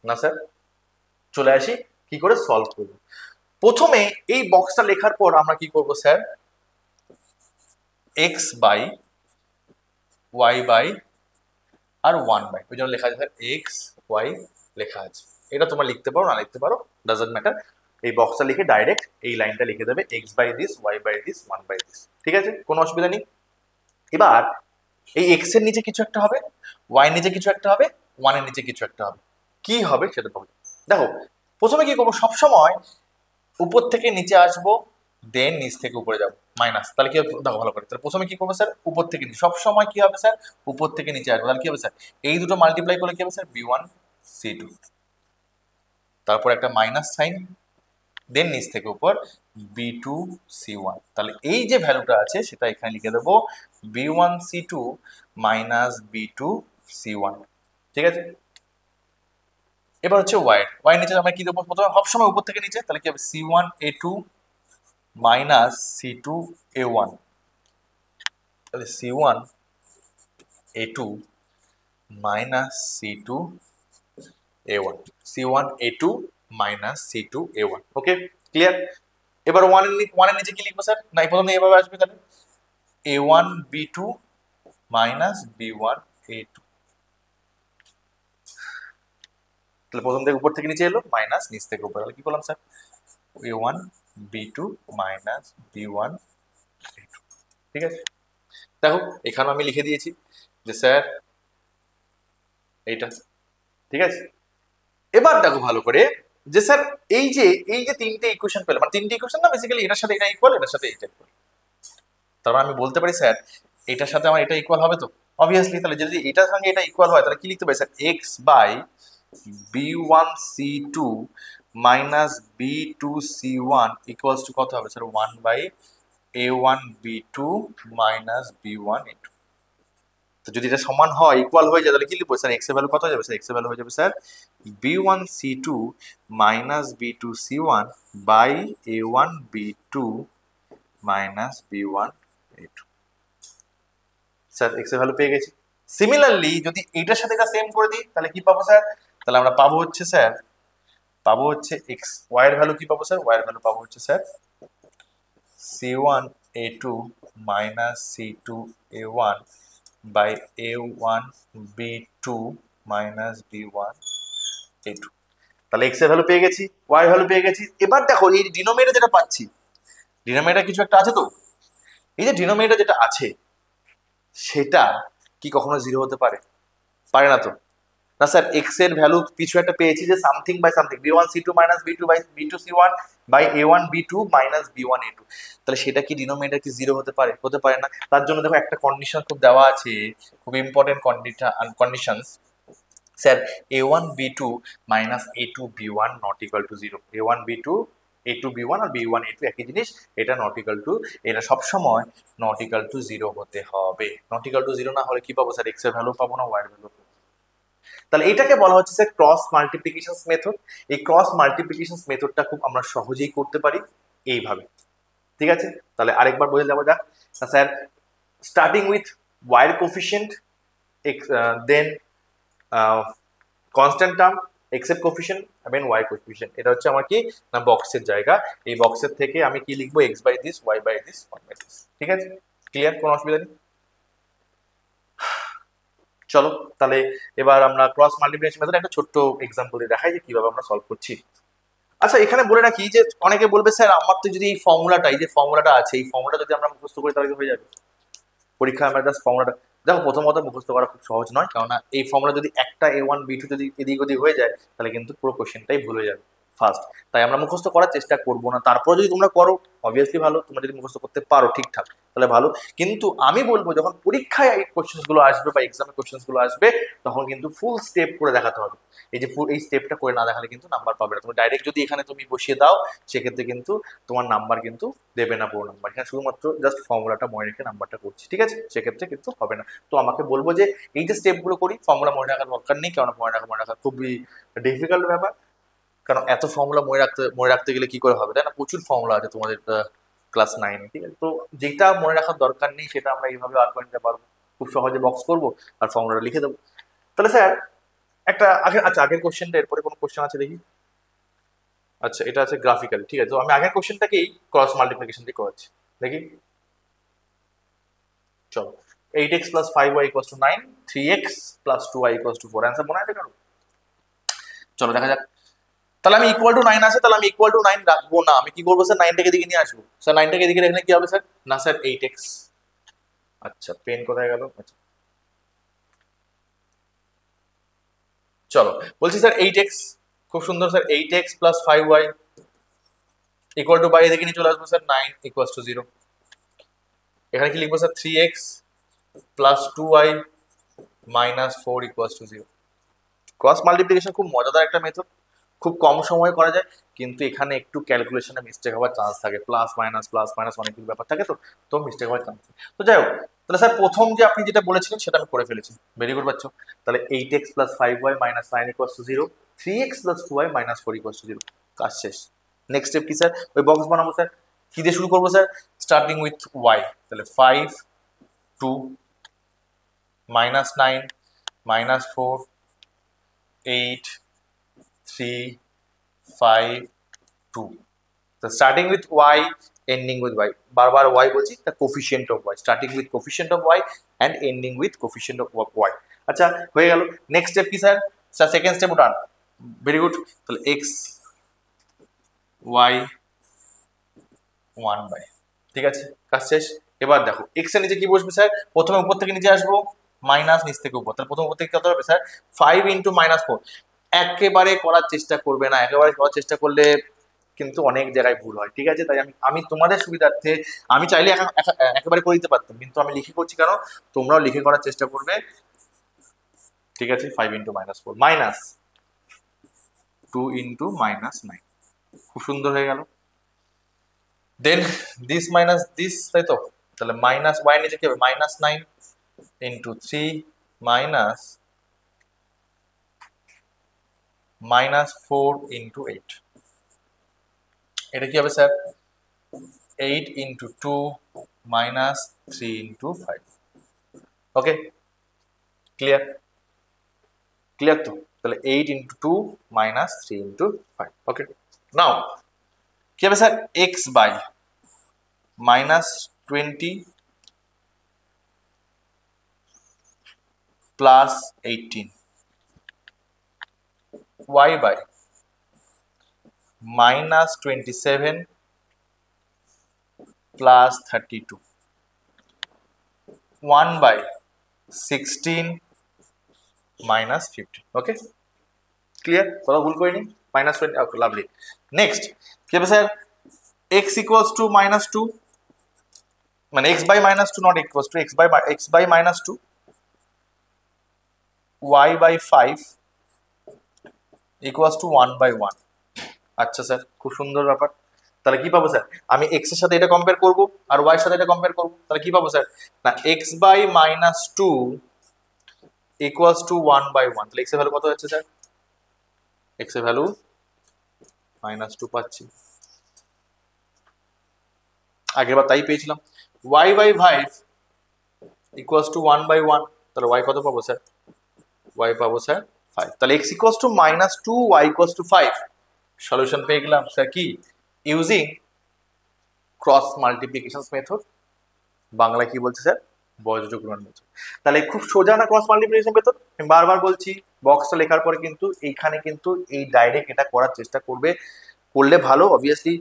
না স্যার চলে আসি কি করে সলভ করবো। প্রথমে এই বক্সটা লেখার পর আমরা কি করব sir, X by Y by আর 1 বাই, ওই জন্য লেখা আছে স্যার এক্স ওয়াই লেখা আছে। এটা তোমরা লিখতে পারো না লিখতে পারো, ডাজন্ট ম্যাটার। এই বক্সটা লিখে ডাইরেক্ট এই লাইনটা লিখে দেবে X by this, Y by this, 1 by this. ঠিক আছে, কোনো অসুবিধা নেই। এবার এই এক্স এর নিচে কিছু একটা হবে, ওয়াই এর নিচে কিছু একটা হবে, 1 এর নিচে কিছু একটা হবে। কি হবে সেটা বলবো। দেখো প্রথমে কি করবো, সবসময় উপর থেকে নিচে আসবো, দেন নিচ থেকে উপরে যাবো, মাইনাস। তাহলে কি হবে দেখো ভালো করে, তাহলে প্রথমে কি করবো স্যার, উপর থেকে নিচে, সবসময় কি হবে স্যার, উপর থেকে নিচে আসবো। তাহলে কি হবে স্যার, এই দুটো মাল্টিপ্লাই করলে কি হবে স্যার, b1 c2, তারপর একটা মাইনাস সাইন, দেন নিচ থেকে উপর b2 c1। তাহলে এই যে ভ্যালুটা আছে সেটা এখানে লিখে দেবো b1 c2 minus b2 c1। ঠিক আছে, এবার হচ্ছে ওয়াই নিচে আমরা কি দেবো, প্রথমে সবসময় উপর থেকে নিচে, তাহলে কি হবে c1 a2 minus c2 a1, তাহলে c1 a2 minus c2 a1, c1 a2 minus c2 a1। ওকে, ক্লিয়ার? এবার ওয়ান এর নিচে কি লিখবো স্যার, না প্রথমে এভাবে আসবে, তাহলে a1 b2 minus b1 a2, তাহলে প্রথম থেকে উপর থেকে নিচে এলো, মাইনাস নিচ থেকে উপরে, তাহলে কি করলাম sir, a1 b2 minus b1 a2। ঠিক আছে, দেখো এখানে আমি লিখে দিয়েছি যে স্যার এইটা। ঠিক আছে, এবার দেখো ভালো করে যে স্যার এই যে তিনটে ইকুয়েশন পেলাম, মানে তিনটে ইকুয়েশন না, বেসিক্যালি এটার সাথে এটা ইকুয়াল, এটার সাথে এটা ইকুয়াল, তারপর আমি বলতে পারি স্যার এটার সাথে আমার এটা ইকুয়াল হবে তো, অবভিয়াসলি। তাহলে যদি এটার সঙ্গে এটা ইকুয়াল হয় তাহলে কি লিখতে পারি sir, X by b1c2 minus b2c1 equals to কত হবে sir, 1 by a1 b2 minus b1 a2। তো যদি এটা সমান হয়, ইকুয়াল হয়ে যায়, তাহলে কি লিখবো স্যার, এক্স এর ভ্যালু কত হয়ে যাবে স্যার, এক্স এর ভ্যালু হয়ে যাবে sir b1c2 minus b2c1 by a1 b2 minus b1 a2। Sir X এর ভ্যালু পেয়ে গেছি। সিমিলারলি যদি এটার সাথে এটা সেম করে দিই তাহলে কি পাবো স্যার, তাহলে আমরা পাবো হচ্ছে স্যার, পাবো হচ্ছে এক্স, ওয়াই এর ভ্যালু কি পাবো স্যার, ওয়াই এর ভ্যালু পাবো হচ্ছে sir c1 a2 minus c2 a1 by a1 b2 minus b1 a2। তাহলে x এর ভ্যালু পেয়ে গেছি, y এর ভ্যালু পেয়ে গেছি। এবার দেখো এই ডিনোমিনেটর যেটা পাচ্ছি, ডিনোমিনেটর কিছু একটা আছে তো, এই যে ডিনোমিনেটর যেটা আছে সেটা কি কখনো 0 হতে পারে, পারে না তো, না স্যার x এর ভ্যালু কিছু একটা পেয়েছি যে something by something, b1 c2 minus b2 by b2 c1 by a1 b2 minus b1 a2, তাহলে সেটা কি ডিনোমিনেটর কি 0 হতে পারে, হতে পারে না। তার জন্য দেখো একটা কন্ডিশন খুব দেওয়া আছে, খুব important conditions sir, a1 b2 minus a2 b1 not equal to 0, a1 b2 a2 b1 আর b1 a2 একই জিনিস, এটা নট ইকুয়াল টু, এটা সবসময় নট ইকুয়াল টু 0 হতে হবে। নট ইকুয়াল টু 0 না হলে কি পাবো স্যার, x এর ভ্যালু পাবো না, y এর ভ্যালু পাবো। তাহলে এটাকে বলা হচ্ছে স্যার ক্রস মাল্টিপ্লিকেশন মেথড। এই ক্রস মাল্টিপ্লিকেশন মেথডটা খুব আমরা সহজেই করতে পারি এইভাবে। ঠিক আছে, তাহলে আরেকবার বোঝা যাবে যাক স্যার, স্টার্টিং উইথ y এর কোফিশিয়েন্ট, দেন কনস্ট্যান্ট টার্ম x এর কোফিশিয়েন্ট এবং y কোফিশিয়েন্ট, এটা হচ্ছে আমার কি না বক্সের জায়গা। এই বক্সের থেকে আমি কি লিখবো, x by this, y by this, 1 by this. ঠিক আছে, ক্লিয়ার, কোনো অসুবিধা নেই। চলো তাহলে এবার আমরা ক্রস মাল্টিপ্লিকেশন মেথড একটা ছোট্ট এক্সাম্পল দিয়ে দেখাই যে কিভাবে আমরা সলভ করছি। আচ্ছা এখানে বলে রাখি যে অনেকে বলবে স্যার আমার তো যদি এই ফর্মুলাটা, এই যে ফর্মুলাটা আছে, এই ফর্মুলা যদি আমরা মুখস্থ করি তাহলে হয়ে যাবে পরীক্ষায়, আমরা জাস্ট ফর্মুলাটা দেখো, প্রথমত মুখস্থ করা খুব সহজ নয়, কেননা এই ফর্মুলা যদি একটা a1 b2 যদি এদিক ওদিক হয়ে যায় তাহলে কিন্তু পুরো কোশ্চেনটাই ভুল হয়ে যাবে। ফার্স্ট। তাই আমরা মুখস্থ করার চেষ্টা করবো না, তারপর যদি তোমরা করো অবভিয়াসলি ভালো, তোমরা যদি মুখস্থ করতে পারো ঠিকঠাক তাহলে ভালো। কিন্তু আমি বলবো যখন পরীক্ষায় এই কোশ্চেন্স গুলো আসবে বা এক্সামে কোশ্চেন্স গুলো আসবে তখন কিন্তু ফুল স্টেপ করে দেখাতে হবে। এই যে ফুল এই স্টেপটা করে না দেখালে কিন্তু নাম্বার পাবে না। তুমি ডাইরেক্ট যদি এখানে তুমি বসিয়ে দাও সেক্ষেত্রে কিন্তু তোমার নাম্বার কিন্তু দেবে না পুরো নাম্বার, এখানে শুধুমাত্র জাস্ট ফর্মুলাটা মনে রেখে নাম্বারটা করছি, ঠিক আছে? সেক্ষেত্রে কিন্তু হবে না। তো আমাকে বলবো যে এই যে স্টেপগুলো করি ফর্মুলা মনে রাখার দরকার নেই, কারণ মনে রাখা খুবই ডিফিকাল্ট ব্যাপার। কারণ এত ফর্মুলা মনে রাখতে গেলে কি করে হবে, তাই না? প্রচুর ফর্মুলা আছে তোমাদের ক্লাস 9-এ, ঠিক আছে? তো যেটা মনে রাখার দরকার নেই সেটা আমরা এইভাবে আর করে নিতে পারবো, খুব সহজে বক্স করবো আর ফর্মুলাটা লিখে দেবো। তাহলে স্যার একটা আগের কোশ্চেনটা, এরপরে কোনো কোশ্চেন আছে দেখি। আচ্ছা এটা আছে গ্রাফিক্যালি, ঠিক আছে। তো আমি আগের কোশ্চেনটাকেই ক্রস মাল্টিপ্লিকেশন দিয়ে করাচ্ছি, দেখি। চলো, 8x plus 5y equals to 9, 3x plus 2y equals to 4, answer মনে আছে কারো? চলো দেখা যাক। তাহলে আমি ইকুয়াল টু 9 আছে, তাহলে আমি ইকুয়াল টু 9 রাখবো না, আমি কি করবো স্যার 9টাকে দিকে নিয়ে আসবো। স্যার 9টাকে দিকে রাখলে কি হবে স্যার? না স্যার 8x। আচ্ছা পেন কোথায় গেল? আচ্ছা চলো বলছি স্যার 8x, খুব সুন্দর sir, 8x plus 5y equal to বাইরে দিকে নিয়ে চলে আসবো স্যার 9 ইকুয়ালস টু 0। এখানে কি লিখবো sir? 3x plus 2y minus 4 equals to 0। Cross multiplication খুব মজাদার একটা মেথড, খুব কম সময়ে করা যায়, কিন্তু এখানে একটু ক্যালকুলেশনে মিস্টেক হওয়ার চান্স থাকে, প্লাস মাইনাস অনেকগুলো ব্যাপার থাকে, তো মিস্টেক হওয়ার চান্স থাকে। তো যাই হোক, তাহলে স্যার প্রথম যে আপনি যেটা বলেছিলেন সেটা আমি করে ফেলেছি, ভেরি গুড বাচ্চা। তাহলে 8x plus 5y minus 9 equals to 0, 3x plus 2y minus 4 equals to 0, কাজ শেষ। নেক্সট স্টেপ কি স্যার? ওই বক্স বানাবো স্যার। কি দিয়ে শুরু করবো স্যার? স্টার্টিং উইথ y, তাহলে 5 2 minus 9 minus 4 8 3 5 2। So starting with y, ending with y, বারবার y বলছি, the coefficient of y, starting with coefficient of y and ending with coefficient of y। আচ্ছা হয়ে গেল। নেক্সট স্টেপ কি sir? Sir second step ডান, very good. তাহলে x y 1 by, ঠিক আছে, কাজ শেষ। এবার দেখো x এর নিচে কি বসবে স্যার? প্রথমে উপর থেকে নিচে আসবো, মাইনাস নিচ থেকে উপর, তাহলে প্রথম উপর থেকে কত হবে স্যার? 5 into minus 4। একেবারে করার চেষ্টা করবে না, একেবারে করার চেষ্টা করলে কিন্তু অনেক জায়গায় ভুল হয়, ঠিক আছে? তাই আমি তোমাদের সুবিধার্থে আমি চাইলে একেবারে করে দিতে পারতাম, কিন্তু আমি লিখে করছি কারণ তোমরাও লিখে করার চেষ্টা করবে, ঠিক আছে? 5 into minus 4 minus 2 into minus 9, খুব সুন্দর হয়ে গেল। দেন দিস মাইনাস দিস, তাই তো? তাহলে মাইনাস y নিচে কি হবে? মাইনাস 9 ইন্টু 3 মাইনাস 4 ইন্টু 8, এটা কি হবে sir? 8 into 2 minus 3 into 5। Okay clear? Clear তো? তাহলে 8 into 2 minus 3 into 5। Okay now কি হবে sir? x by minus 20 plus 18, y by minus 27 plus 32, 1 by 16 minus 50। Okay clear? কথা ভুল করিনি? মাইনাস 20, ওকে লাভলি। নেক্সট কি হবে sir? x equals to minus 2, মানে x by minus 2 not equals to x by minus 2, y by 5 equals to 1 by 1। আচ্ছা sir খুব সুন্দর ব্যাপার। তাহলে কি পাবো স্যার? আমি x এর সাথে এটা কম্পেয়ার করব আর y এর সাথে এটা কম্পেয়ার করব, তাহলে কি পাবো স্যার? না x by minus 2 equals to 1 by 1, তাহলে x এর ভ্যালু কত হচ্ছে স্যার? x এর ভ্যালু মাইনাস 2 পাচ্ছি, আগেরবার তাই পেয়েছিলাম। y by 5 equals to 1 by 1, তাহলে y কত পাবো স্যার? y পাবো স্যার 5, তাহলে x equals to minus 2 y equals to 5। Solution পেয়ে গেলাম স্যার কি? Using cross multiplication method, Bangla কি বলছে স্যার? বজ্র গুণন মেথড। তাহলে খুব সোজা না ক্রস মাল্টিপ্লিকেশন মেথড? আমি বারবার বলছি বক্সটা লেখার পরে কিন্তু এইখানে কিন্তু এই ডাইরেক্ট এটা করার চেষ্টা করবে, করলে ভালো অবভিয়াসলি,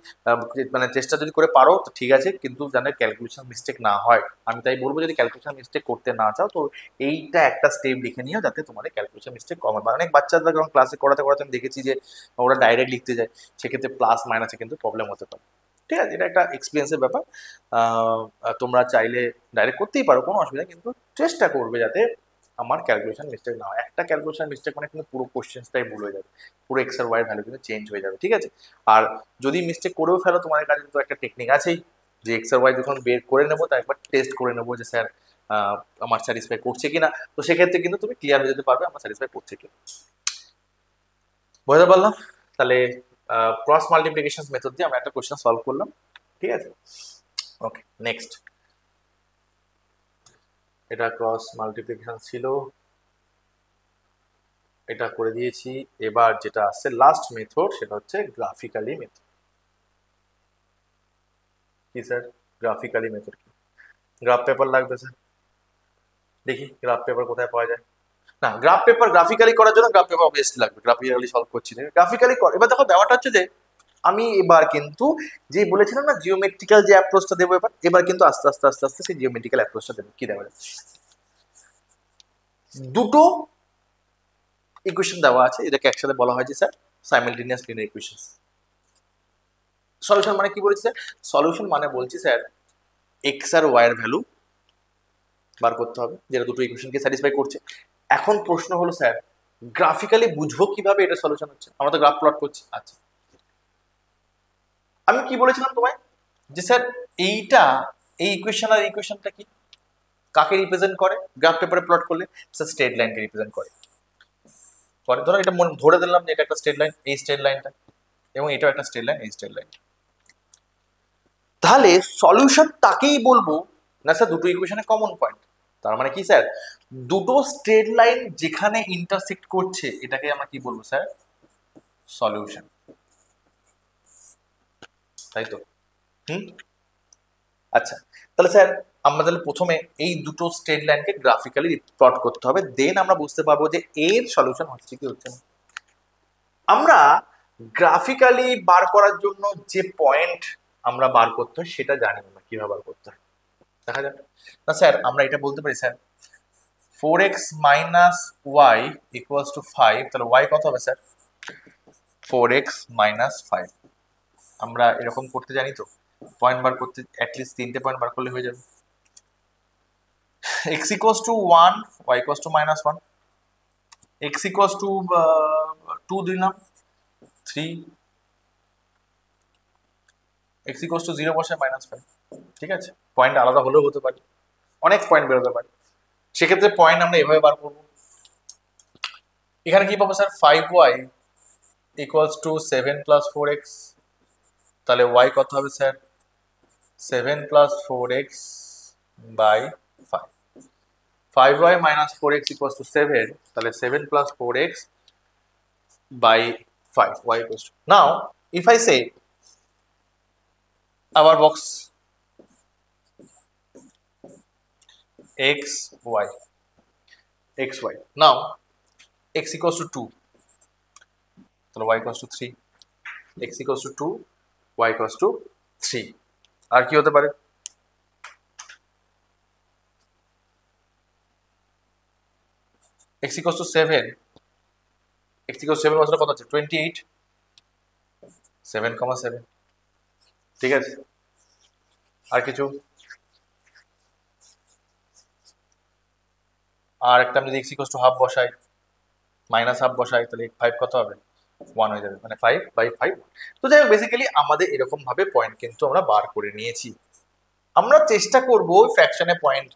মানে চেষ্টা যদি করে পারো তো ঠিক আছে, কিন্তু যেন ক্যালকুলেশন মিস্টেক না হয়। আমি তাই বলবো যদি ক্যালকুলেশন মিস্টেক করতে না চাও তো এইটা একটা স্টেপ লিখে নিও, যাতে তোমাদের ক্যালকুলেশন মিস্টেক কম হয়। অনেক বাচ্চাদের যখন ক্লাসে করাতে করাতে আমি দেখেছি যে ওরা ডাইরেক্ট লিখতে যায়, সেক্ষেত্রে প্লাস মাইনাসে কিন্তু প্রবলেম হতে পারে। ঠিক আছে, এটা একটা এক্সপিরিয়েন্সের ব্যাপার। তোমরা চাইলে ডাইরেক্ট করতেই পারো, কোনো অসুবিধা নেই, কিন্তু চেষ্টা করবে যাতে আমার ক্যালকুলেশন মিস্টেক না হয়। একটা ক্যালকুলেশন মিস্টেক মানে কিন্তু পুরো কোশ্চেনটাই ভুল হয়ে যাবে, পুরো এক্স আর ওয়াই ভ্যালু কিন্তু চেঞ্জ হয়ে যাবে। ঠিক আছে, আর যদি মিস্টেক করেও ফেলো তোমাদের কাছে কিন্তু একটা টেকনিক আছেই, যে এক্স আর ওয়াই যখন বের করে নেবো তার একবার টেস্ট করে নেবো যে স্যার আমার স্যাটিসফাই করছে কিনা, তো সেক্ষেত্রে কিন্তু তুমি ক্লিয়ার হয়ে যেতে পারবে আমার স্যাটিসফাই করছে কিনা। বুঝতে পারলাম? তাহলে ক্রস মাল্টিপ্লিকেশন মেথড দিয়ে আমরা একটা কোশ্চেন সলভ করলাম। ঠিক আছে, ওকে নেক্সট। এটা ক্রস মাল্টিপ্লিকেশন ছিল, এটা করে দিয়েছি। এবার যেটা আসছে লাস্ট মেথড, সেটা হচ্ছে গ্রাফিক্যালি মেথড। কি স্যার গ্রাফিক্যালি মেথড কি? গ্রাফ পেপার লাগবে স্যার, দেখি গ্রাফ পেপার কোথায় পাওয়া যায়। না, গ্রাফ পেপার গ্রাফিক্যালি করার জন্য গ্রাফ পেপার অবভিয়াসলি লাগবে, গ্রাফিক্যালি সলভ করছি না, গ্রাফিক্যালি কর। এবার দেখো ব্যাপারটা হচ্ছে যে আমি এবার কিন্তু যে বলেছিলাম না জিওমেট্রিক্যাল যে অ্যাপ্রোচটা দেবো, এবার এবার কিন্তু আস্তে আস্তে আস্তে আস্তে সেই জিওমেট্রিক্যাল অ্যাপ্রোচটা দেবো। কি দেওয়া যায়, দুটো ইকুয়েশন দেওয়া আছে, এটাকে একসাথে বলা হয় যে sir simultaneous linear equations. Solution মানে কি বলেছি স্যার? সলিউশন মানে বলছি স্যার এক্স আর ওয়াই এর ভ্যালু বার করতে হবে, যেটা দুটো ইকুয়েশনকে স্যাটিসফাই করছে। এখন প্রশ্ন হলো স্যার গ্রাফিক্যালি বুঝবো কিভাবে এটা সলিউশন হচ্ছে? আমরা তো গ্রাফ প্লট করছি। আচ্ছা, আমি কি বলেছিলাম তোমায় যে স্যার এইটা, এই ইকুয়েশন আর ইকুয়েশনটা কি কাকে রিপ্রেজেন্ট করে গ্রাফ পেপারে প্লট করলে? স্যার স্ট্রেট লাইনকে রিপ্রেজেন্ট করে। ধরো এটা ধরে দিলাম যে এটা একটা স্ট্রেট লাইন, এই স্ট্রেট লাইনটা, এবং এটাও একটা স্ট্রেট লাইন, এই স্ট্রেট লাইন। তাহলে সলিউশন তাকেই বলবো না স্যার দুটো ইকুয়েশনে কমন পয়েন্ট। তার মানে কি স্যার, দুটো স্ট্রেট লাইন যেখানে ইন্টারসেক্ট করছে এটাকে আমরা কি বলবো স্যার? সলিউশন, তাই তো? হুম, আচ্ছা, তাহলে স্যার আমরা তাহলে প্রথমে এই দুটো স্ট্রেট লাইনকে গ্রাফিক্যালি প্লট করতে হবে, দেন আমরা বুঝতে পারবো যে এর সলিউশন হচ্ছে কি হচ্ছে না। আমরা গ্রাফিক্যালি বার করার জন্য যে পয়েন্ট আমরা বার করতে হয় সেটা জানি না কিভাবে বার করতে হয়, দেখা যাক। না স্যার আমরা এটা বলতে পারি sir 4x minus y equals to 5, তাহলে ওয়াই কত হবে স্যার? 4x minus 5। আমরা এরকম করতে জানি তো, পয়েন্ট বার করতে অ্যাটলিস্ট 3টে পয়েন্ট বার করলে হয়ে যাবে। x equals to 1, y equals to minus 1, x equals to 2 দিলাম, 3, x ইকুয়ালস টু 0 বসে মাইনাস 5। ঠিক আছে, পয়েন্ট আলাদা হলেও হতে পারে, অনেক পয়েন্ট বেরোতে পারে, সেক্ষেত্রে পয়েন্ট আমরা এভাবে বার করবো। এখানে কি পাবো sir? 5y equals to 7 plus 4x, তাহলে y কত হবে sir? 7 plus 4x by 5। 5y minus 4x equals to 7, তাহলে 7 plus 4x by 5, y equals to. Now, if I say our box x y x y, now x equals to 2, so y equals to 3, x equals to 2, y equals to 3, আর কি হতে পারে? x equals to 7, x equals to 7 বছর কত আছে? 28, 7,7। ঠিক আছে, আর কিছু? আর একটা আমি যদি x equals to হাফ বসাই, মাইনাস হাফ বসাই, তাহলে 5 কত হবে? 1 হয়ে যাবে, মানে 5 বাই 5। তো যাই হোক, বেসিক্যালি আমাদের এরকম ভাবে পয়েন্ট কিন্তু আমরা বার করে নিয়েছি। আমরা চেষ্টা করবো ফ্র্যাকশনে পয়েন্ট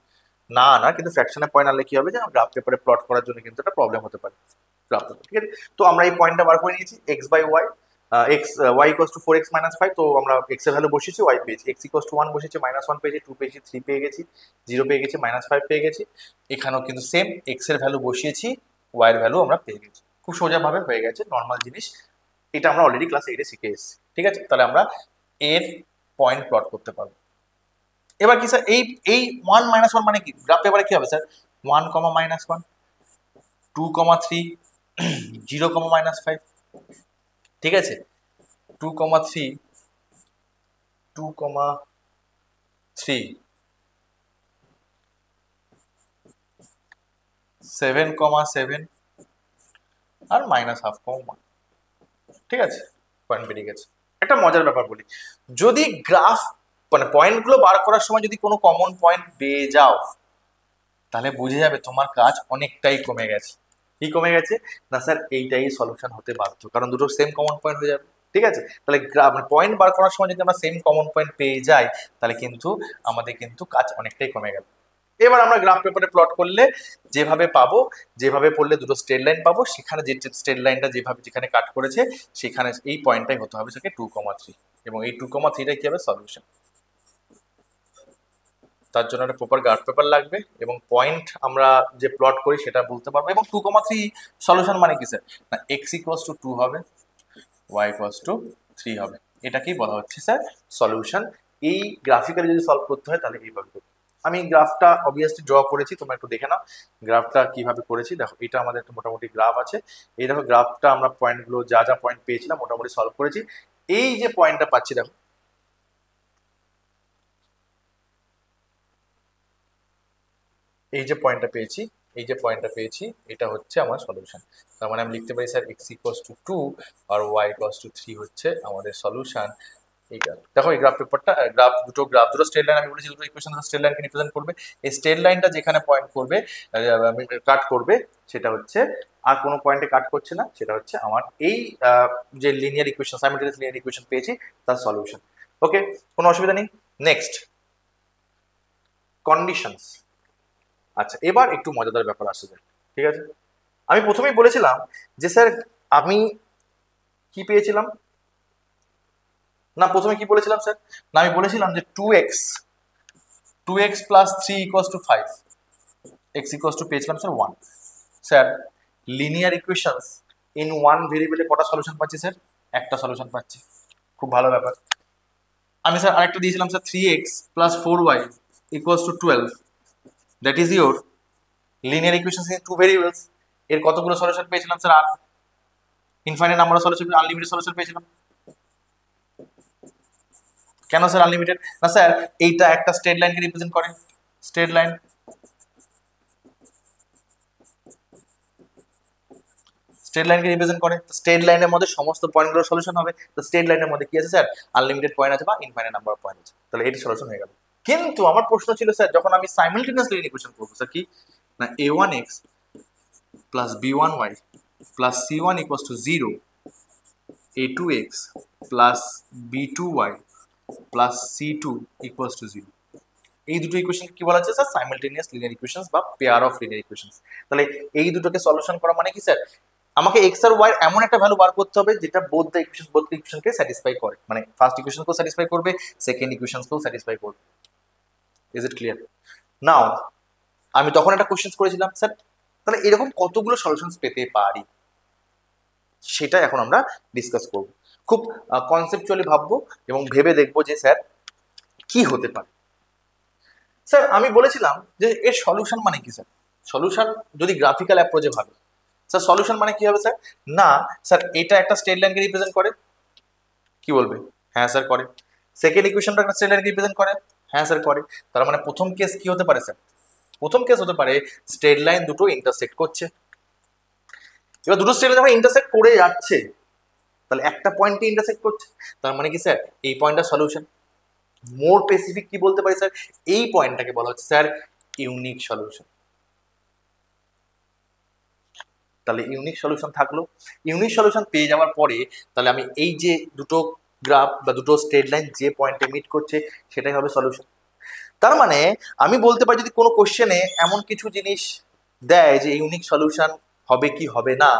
না আনা, কিন্তু ফ্র্যাকশনে পয়েন্ট আনলে কি হবে যে গ্রাফ পেপারে প্লট করার জন্য কিন্তু একটা প্রবলেম হতে পারে গ্রাফ পেপার। ঠিক আছে, তো আমরা এই পয়েন্টটা বার করে নিয়েছি, x by y, x y equals to 4x minus 5, তো আমরা এক্স এর ভ্যালু বসিয়েছি, ওয়াই পেয়েছি, এক্স ইকুয়ালস টু 1 বসিয়েছি, মাইনাস 1 পেয়েছি, 2 পেয়েছি, 3 পেয়ে গেছি, 0 পেয়ে গেছি, মাইনাস 5 পেয়ে গেছি। এখানেও কিন্তু সেম এক্স এর ভ্যালু বসিয়েছি, ওয়াই এর ভ্যালু আমরা পেয়ে গেছি, খুব সোজাভাবে হয়ে গেছে, নর্মাল জিনিস। এটা আমরা অলরেডি ক্লাস 8 শিখে এসেছি। ঠিক আছে, তাহলে আমরা এর পয়েন্ট প্লট করতে পারবো। এবার কি স্যার, এই এই 1 মাইনাস 1 মানে কি? গ্রাফ পেপারে কি হবে স্যার? 1 কমা মাইনাস 1, 2 কমা 3, 0 কমা মাইনাস 5। ঠিক আছে, 2,3 2,3 7,7 আর -1/2, ঠিক আছে, পয়েন্ট বেরিয়ে গেছে। একটা মজার ব্যাপার বলি, যদি গ্রাফ মানে পয়েন্টগুলো বার করার সময় যদি কোনো কমন পয়েন্ট পেয়ে যাও, তাহলে বুঝে যাবে তোমার কাজ অনেকটাই কমে গেছে। কি কমে গেছে না স্যার, এইটাই সলিউশন হতে বাধ্য, কারণ দুটো সেম কমন পয়েন্ট হয়ে যাবে। ঠিক আছে, তাহলে পয়েন্ট বার করার সময় যদি আমরা সেম কমন পয়েন্ট পেয়ে যাই, তাহলে কিন্তু আমাদের কিন্তু কাজ অনেকটাই কমে গেল। এবার আমরা গ্রাফ পেপারে প্লট করলে যেভাবে পাবো, যেভাবে পড়লে দুটো স্ট্রেট লাইন পাবো, সেখানে যে স্ট্রেট লাইনটা যেভাবে যেখানে কাট করেছে সেখানে এই পয়েন্টটাই হতে হবে সেটা 2,3, এবং এই 2,3টাই কি হবে সলিউশন। তার জন্য একটা প্রপার গ্রাফ পেপার লাগবে, এবং পয়েন্ট আমরা যে প্লট করি সেটা বলতে পারবো। এবং 2,3 সলিউশন মানে কি স্যার, না x=2 হবে, y=3 হবে, এটাকেই বলা হচ্ছে স্যার সলিউশন। এই গ্রাফিক্যালি যদি সলভ করতে হয় তাহলে এইভাবে করতে। আমি গ্রাফটা অবভিয়াসলি ড্র করেছি, তোমরা একটু দেখে নাও গ্রাফটা কিভাবে করেছি। দেখো এটা আমাদের একটা মোটামুটি গ্রাফ আছে, এই দেখো গ্রাফটা আমরা পয়েন্টগুলো যা যা পয়েন্ট পেয়েছিলাম মোটামুটি সলভ করেছি। এই যে পয়েন্টটা পাচ্ছি দেখো, এই যে পয়েন্টটা পেয়েছি, এই যে পয়েন্টটা পেয়েছি, এটা হচ্ছে আমার সলিউশন। তার মানে আমি লিখতে পারি স্যার x=2 আর y=3 হচ্ছে আমাদের সলিউশন। এইটা দেখো, এই গ্রাফ পেপারটা দুটো স্ট্রেট লাইন আমি বলেছি, দুটো ইকুয়েশন স্ট্রেট লাইনকে রিপ্রেজেন্ট করবে। এই স্ট্রেট লাইনটা যেখানে পয়েন্ট করবে, কাট করবে, সেটা হচ্ছে আর কোনো পয়েন্টে কাট করছে না, সেটা হচ্ছে আমার এই যে লিনিয়ার ইকুয়েশন, সাইমultaneous লিনিয়ার ইকুয়েশন পেয়েছি তার সলিউশন। ওকে, কোনো অসুবিধা নেই। Next, conditions. আচ্ছা, এবার একটু মজাদার ব্যাপার আসছে স্যার, ঠিক আছে। আমি প্রথমেই বলেছিলাম যে স্যার আমি কি পেয়েছিলাম, না প্রথমে কি বলেছিলাম স্যার, না আমি বলেছিলাম যে 2x প্লাস 3=5, x= পেয়েছিলাম sir 1। Sir linear equations in one ভেরিয়েবলে কটা সলিউশন পাচ্ছি স্যার, একটা সলিউশন পাচ্ছি, খুব ভালো ব্যাপার। আমি স্যার আরেকটা দিয়েছিলাম sir 3x plus 4y=12, that is your linear equations in two variables. এর কতগুলো সলিউশন পেয়েছিলাম স্যার, আর infinite number of solution, unlimited solution পেয়েছিলাম। কেন স্যার আনলিমিটেড, না স্যার এইটা একটা স্ট্রেট লাইনকে রিপ্রেজেন্ট করে, স্ট্রেট লাইন, স্ট্রেট লাইনকে রিপ্রেজেন্ট করে, স্ট্রেট লাইনের মধ্যে সমস্ত পয়েন্টগুলোর সলিউশন হবে। তো স্ট্রেট লাইনের মধ্যে কি আছে স্যার, আনলিমিটেড পয়েন্ট আছে বা ইনফাইনাইট নাম্বার অফ পয়েন্ট আছে, তাহলে এটি সলিউশন হয়ে গেল। কিন্তু আমার প্রশ্ন ছিল স্যার, যখন আমি সাইমালটেনিয়াস লিনিয়ার ইকুয়েশন করবো স্যার, কি না a1x plus b1y plus c1=0, a2x plus b2y plus c2=0, এই দুটো ইকুয়েশন কি বলা হচ্ছে স্যার, সাইমালটেনিয়াস লিনিয়ার ইকুয়েশনস বা পেয়ার অফ লিনিয়ার ইকুয়েশনস। তাহলে এই দুটোকে সলিউশন করা মানে কি স্যার, আমাকে এক্স আর ওয়াই এমন একটা ভ্যালু বার করতে হবে যেটা বোথ দ্য ইকুয়েশনকে স্যাটিসফাই করে, মানে ফার্স্ট ইকুয়েশনকেও স্যাটিসফাই করবে, সেকেন্ড ইকুয়েশনকেও স্যাটিসফাই করবে। Is it clear? নাও আমি তখন একটা কোশ্চেন করেছিলাম স্যার, তাহলে এরকম কতগুলো সলিউশনস পেতে পারি, সেটা এখন আমরা ডিসকাস করব। খুব কনসেপচুয়ালি ভাববো এবং ভেবে দেখবো যে স্যার কি হতে পারে। স্যার আমি বলেছিলাম যে এর সলিউশন মানে কি স্যার, সলিউশন যদি গ্রাফিক্যাল অ্যাপ্রোচে ভাবে স্যার, সলিউশন মানে কি হবে স্যার, না স্যার এটা একটা স্ট্রেট লাইনকে রিপ্রেজেন্ট করে, কি বলবে, হ্যাঁ স্যার করে। সেকেন্ড ইকুয়েশনটা একটা স্ট্রেট লাইনকে রিপ্রেজেন্ট করে, হ্যাঁ স্যার করে। তার মানে প্রথম কেস কি হতে পারে স্যার, প্রথম কেস হতে পারে স্ট্রেট লাইন দুটো ইন্টারসেক্ট করছে। এবার দুটো স্ট্রেট লাইন যখন ইন্টারসেক্ট করে যাচ্ছে, তাহলে একটা পয়েন্টে ইন্টারসেক্ট করছে, তার মানে কি স্যার এই পয়েন্টটা সলিউশন। মোর স্পেসিফিক কি বলতে পারি স্যার, এই পয়েন্টটাকে বলা হচ্ছে স্যার ইউনিক সলিউশন। তাহলে ইউনিক সলিউশন থাকলো, ইউনিক সলিউশন পেয়ে যাওয়ার পরে তাহলে আমি এই যে দুটো গ্রাফ বা দুটো স্ট্রেট লাইন যে পয়েন্টে মিট করছে সেটাই হবে সলিউশন। তার মানে আমি বলতে পারি যদি কোনো কোশ্চেনে এমন কিছু জিনিস দেয় যে ইউনিক সলিউশন হবে কি হবে না,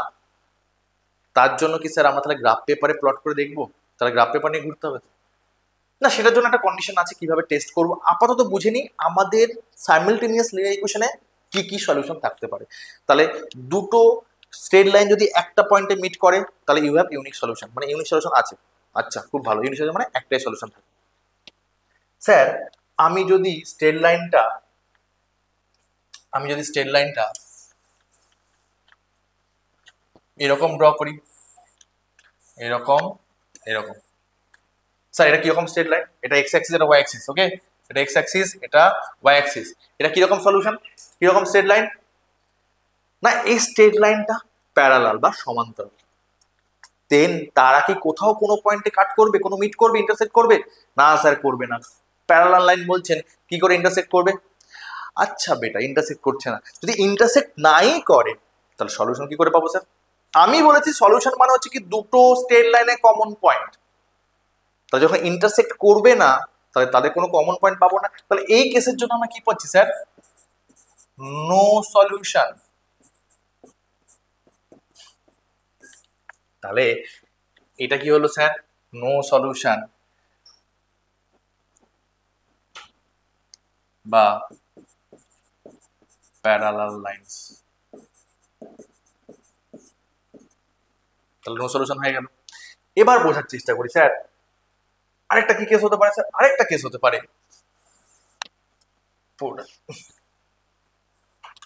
তার জন্য কি স্যার আমরা তাহলে গ্রাফ পেপারে প্লট করে দেখবো, তাহলে গ্রাফ পেপার নিয়ে ঘুরতে হবে না, সেটার জন্য একটা কন্ডিশন আছে কিভাবে টেস্ট করব। আপাতত বুঝে নিই আমাদের সাইমালটেনিয়াস লিনিয়ার ইকুয়েশনে কি কি সলিউশন থাকতে পারে। তাহলে দুটো স্ট্রেট লাইন যদি একটা পয়েন্টে মিট করে তাহলে ইউ হ্যাভ ইউনিক সলিউশন, মানে ইউনিক সলিউশন আছে। আচ্ছা খুব ভালো, ইউনিক সলিউশন মানে একটাই সলিউশন থাকে। স্যার আমি যদি স্ট্রেট লাইনটা, এরকম ড্র করি, এরকম এরকম, স্যার এটা কিরকম স্ট্রেট লাইন? এটা এক্স অ্যাক্সিস, এটা ওয়াই অ্যাক্সিস। ওকে, এটা এক্স অ্যাক্সিস, এটা ওয়াই অ্যাক্সিস। এটা কিরকম সলিউশন, কিরকম স্ট্রেট লাইন? না এই স্ট্রেট লাইনটা প্যারালাল বা সমান্তরাল। দেন তারা কি কোথাও কোনো পয়েন্টে কাট করবে, কোনো মিট করবে, ইন্টারসেক্ট করবে? না স্যার, করবে না। প্যারালাল লাইন বলছেন, কি করে ইন্টারসেক্ট করবে? আচ্ছা বেটা, ইন্টারসেক্ট করছে না, যদি ইন্টারসেক্ট নাই করে তাহলে সলিউশন কি করে পাবো স্যার? আমি বলেছি সলিউশন মানে হচ্ছে কি দুটো স্ট্রেট লাইনে কমন পয়েন্ট। তাহলে যখন ইন্টারসেক্ট করবে না তাহলে তাদের কোনো কমন পয়েন্ট পাবো না, তাহলে এই কেসের জন্য আমরা কি পাচ্ছি স্যার? No solution. তাহলে এটা কি হলো স্যার? নো সলিউশন বা প্যারালাল লাইনস। তাহলে নো সলিউশন হয়ে গেল। এবার বোঝার চেষ্টা করি স্যার, আরেকটা কি কেস হতে পারে স্যার? আরেকটা কেস হতে পারে,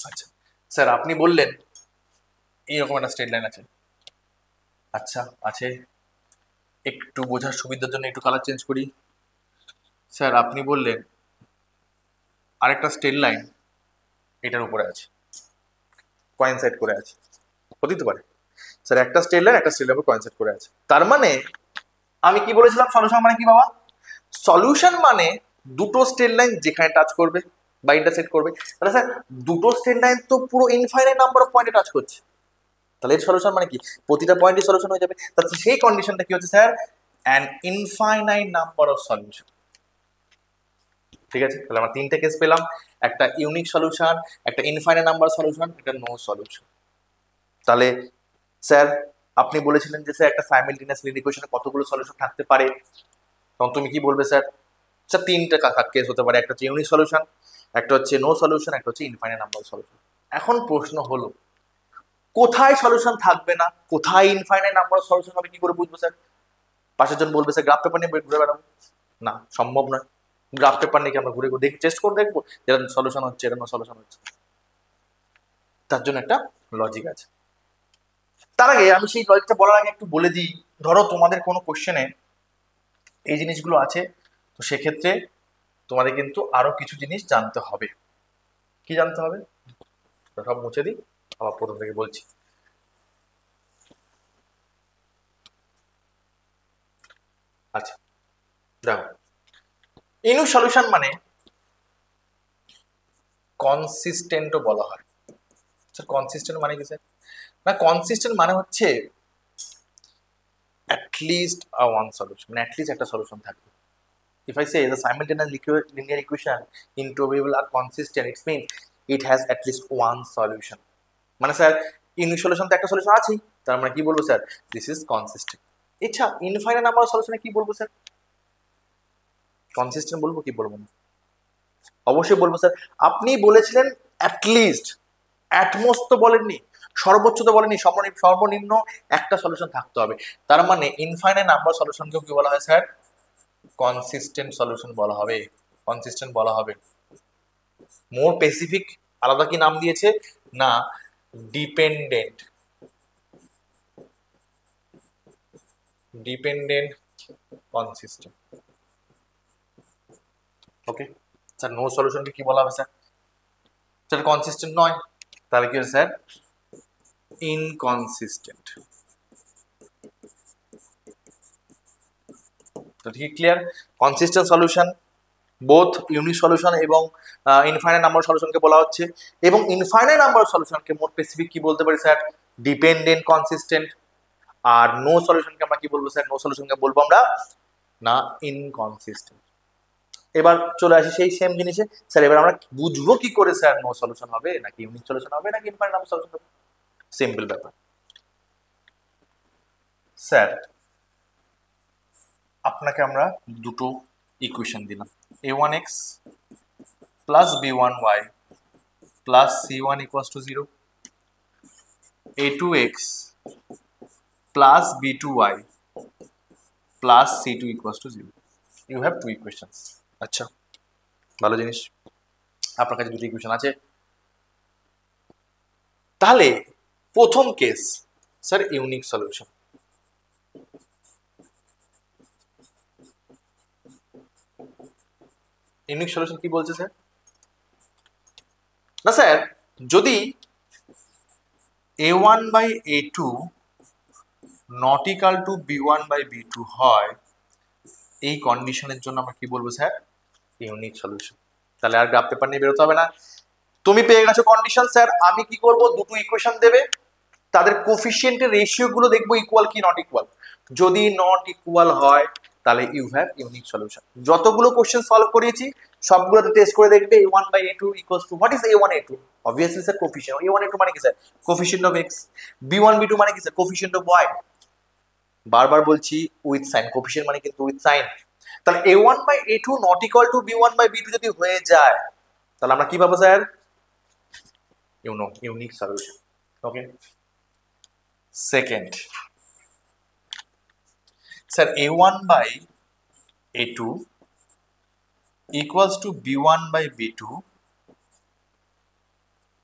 আচ্ছা স্যার আপনি বললেন এইরকম একটা স্ট্রেট লাইন আছে। আচ্ছা আছে, একটু বোঝার সুবিধার জন্য একটু কালার চেঞ্জ করি। স্যার আপনি বললেন আরেকটা স্ট্রেট লাইন এটার উপরে আছে, কোইনসাইড করে আছে, হতেই তো পারে স্যার একটা স্ট্রেট লাইন একটা স্ট্রেট লাইন কোইনসাইড করে আছে। তার মানে আমি কি বলেছিলাম সলিউশন মানে কি বাবা? সলিউশন মানে দুটো স্ট্রেট লাইন যেখানে টাচ করবে বা ইন্টারসেক্ট করবে। তাহলে স্যার দুটো স্ট্রেট লাইন তো পুরো ইনফাইনাইট নাম্বার অফ পয়েন্টে টাচ করছে, তাহলে এর সলিউশন মানে কি? প্রতিটা পয়েন্টই সলিউশন হয়ে যাবে। তাহলে সেই কন্ডিশনটা কি হচ্ছে sir? An infinite number of solution. ঠিক আছে, তাহলে আমরা তিনটে কেস পেলাম, একটা ইউনিক সলিউশন, একটা ইনফাইনাইট নাম্বার সলিউশন, একটা নো সলিউশন। তাহলে স্যার আপনি বলেছিলেন যে স্যার একটা সাইমালটেনিয়াস লিনিয়ার ইকুয়েশনে কতগুলো সলিউশন থাকতে পারে, তখন তুমি কি বলবে স্যার? স্যার তিনটে কেস হতে পারে, একটা হচ্ছে ইউনিক সলিউশন, একটা হচ্ছে নো সলিউশন, একটা হচ্ছে ইনফাইনাইট নাম্বার সলিউশন। এখন প্রশ্ন হলো কোথায় সলিউশন থাকবে না, কোথায় ইনফাইনাইট নাম্বার সলিউশন হবে, কি করে বুঝবো স্যার? পাশের জন বলবে স্যার গ্রাফ পেপার নিয়ে ঘুরে বেড়াবো। না, সম্ভব নয়। গ্রাফ পেপার নিয়ে আমরা ঘুরে ঘুরে দেখি, টেস্ট করে দেখবো যেটা সলিউশন হচ্ছে, এটা সলিউশন হচ্ছে। তার জন্য একটা লজিক আছে। তার আগে আমি সেই লজিকটা বলার আগে একটু বলে দিই, ধরো তোমাদের কোনো কোশ্চেনে এই জিনিসগুলো আছে, তো সেক্ষেত্রে তোমাদের কিন্তু আরো কিছু জিনিস জানতে হবে। কি জানতে হবে? সব মুছে দিই, আবার প্রথম থেকে বলছি। আচ্ছা দেখো, ইউনিক সলিউশন মানে কনসিস্টেন্টও বলা হয়। স্যার কনসিস্টেন্ট মানে কি স্যার? না কনসিস্টেন্ট মানে হচ্ছে অ্যাটলিস্ট ওয়ান সলিউশন, মানে অ্যাটলিস্ট একটা সলিউশন থাকবে। If I say the simultaneous linear equation in two variables are consistent, it means it has at least one solution. মানে স্যার ইউনিক সলিউশন তো একটা সলিউশন আছেই, তার মানে কি বলবো স্যার? This is consistent. আচ্ছা ইনফাইনাইট নাম্বার অফ সলিউশনে কি বলবো স্যার? কনসিস্টেন্ট বলবো কি বলবো না? অবশ্যই বলবো স্যার। আপনি বলেছিলেন অ্যাটলিস্ট, অ্যাটমোস্ট তো বলেননি, সর্বোচ্চ তো বলেনি, সর্বনিম্ন একটা সলিউশন থাকতে হবে। তার মানে ইনফাইনাইট নাম্বার সলিউশনকেও কি বলা হয় স্যার? কনসিস্টেন্ট সলিউশন বলা হবে, কনসিস্টেন্ট বলা হবে। মোর স্পেসিফিক আলাদা কি নাম দিয়েছে না? Dependent, dependent consistent. Okay sir, no সলিউশনকে কি বলা হবে স্যার? স্যার কনসিস্টেন্ট নয়, তাহলে কি হবে স্যার? ইনকনসিস্টেন্ট। তো ঠিক clear? Consistent solution both unique solution এবং ইনফাইনাইট নাম্বার সলিউশনকে বলা হচ্ছে, এবং ইনফাইনাইট নাম্বার সলিউশনকে মোর স্পেসিফিক কি বলতে পারি স্যার? Dependent consistent. আর নো সলিউশনকে আমরা কি বলবো স্যার? নো সলিউশনকে বলবো আমরা না ইনকনসিস্টেন্ট। এবার চলে আসি সেই সেম জিনিসে স্যার, এবার আমরা বুঝবো কি করে স্যার নো সলিউশন হবে নাকি ইউনিক সলিউশন হবে নাকি ইনফাইনাইট নাম্বার সলিউশন হবে? সিম্পল ব্যাপার স্যার, আপনাকে আমরা দুটো ইকুয়েশন দিলাম, a1x plus b1y plus c1 equals to 0, a2x plus b2y plus c2 equals to 0। You have two equations. আচ্ছা ভালো জিনিস, আপনার কাছে দুটো ইকুয়েশন আছে। তাহলে প্রথম case sir unique solution, unique solution কি বলছে স্যার? না স্যার, যদি a1 by a2 not equal to b1 by b2 হয়, এই কন্ডিশনের জন্য আমরা কি বলবো স্যার? Unique solution. তাহলে আর গ্রাফ পেপার নিয়ে বেরোতে হবে না। তুমি পেয়ে গেছো কন্ডিশন। স্যার আমি কি করব, দুটো ইকুয়েশন দেবে, তাদের কোফিশিয়েন্টের রেশিও গুলো দেখবো ইকুয়াল কি নট ইকুয়াল। যদি নট ইকুয়াল হয় তাহলে ইউ হ্যাভ ইউনিক সলিউশন। যতগুলো কোশ্চেন সলভ করিয়েছি সবগুলোতে টেস্ট করে দেখবে a1 by a2 equals to what is a1 a2? Obviously sir coefficient. a1 a2 মানে কি sir? Coefficient of x। b1 b2 মানে কি স্যার? Coefficient of y। বারবার বলছি উইথ সাইন, কোফিশিয়েন্ট মানে কিন্তু উইথ সাইন। তাহলে a1 by a2 not equal to b1 by b2 যদি হয়ে যায় তাহলে আমরা কি পাবো sir? Unique solution. Okay. Second, sir a1 by a2 equals to b1 by b2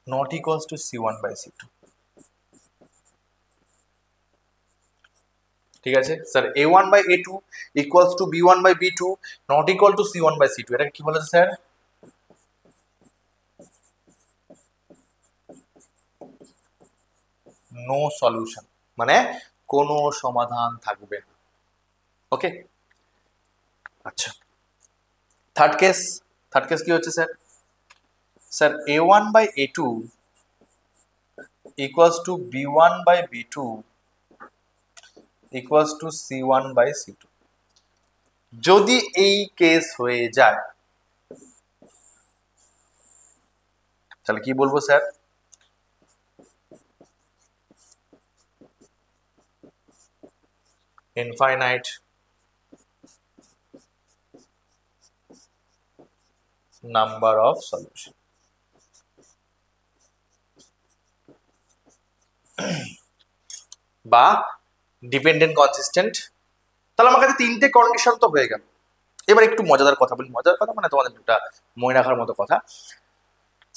not equals to c1 by c2. ঠিক আছে sir, a1 by a2 equals to b1 by b2 not equal to c1 by c2, এটা কি বলেছে sir? No solution, মানে কোনো সমাধান থাকবে না। ওকে। আচ্ছা, থার্ড কেস। থার্ড কেস কি হচ্ছে sir? Sir a1 by a2 equals to b1 by b2 equals to c1 by c2। যদি এই কেস হয়ে যায় তাহলে কি বলবো sir? Infinite number of solution. বা ডিপেন্ডেন্ট কনসিস্টেন্ট। তাহলে আমার কাছে তিনটে কন্ডিশন তো হয়ে গেল। এবার একটু মজাদার কথা বলি, মজাদার কথা মানে তোমাদের একটা মনে রাখার মতো কথা।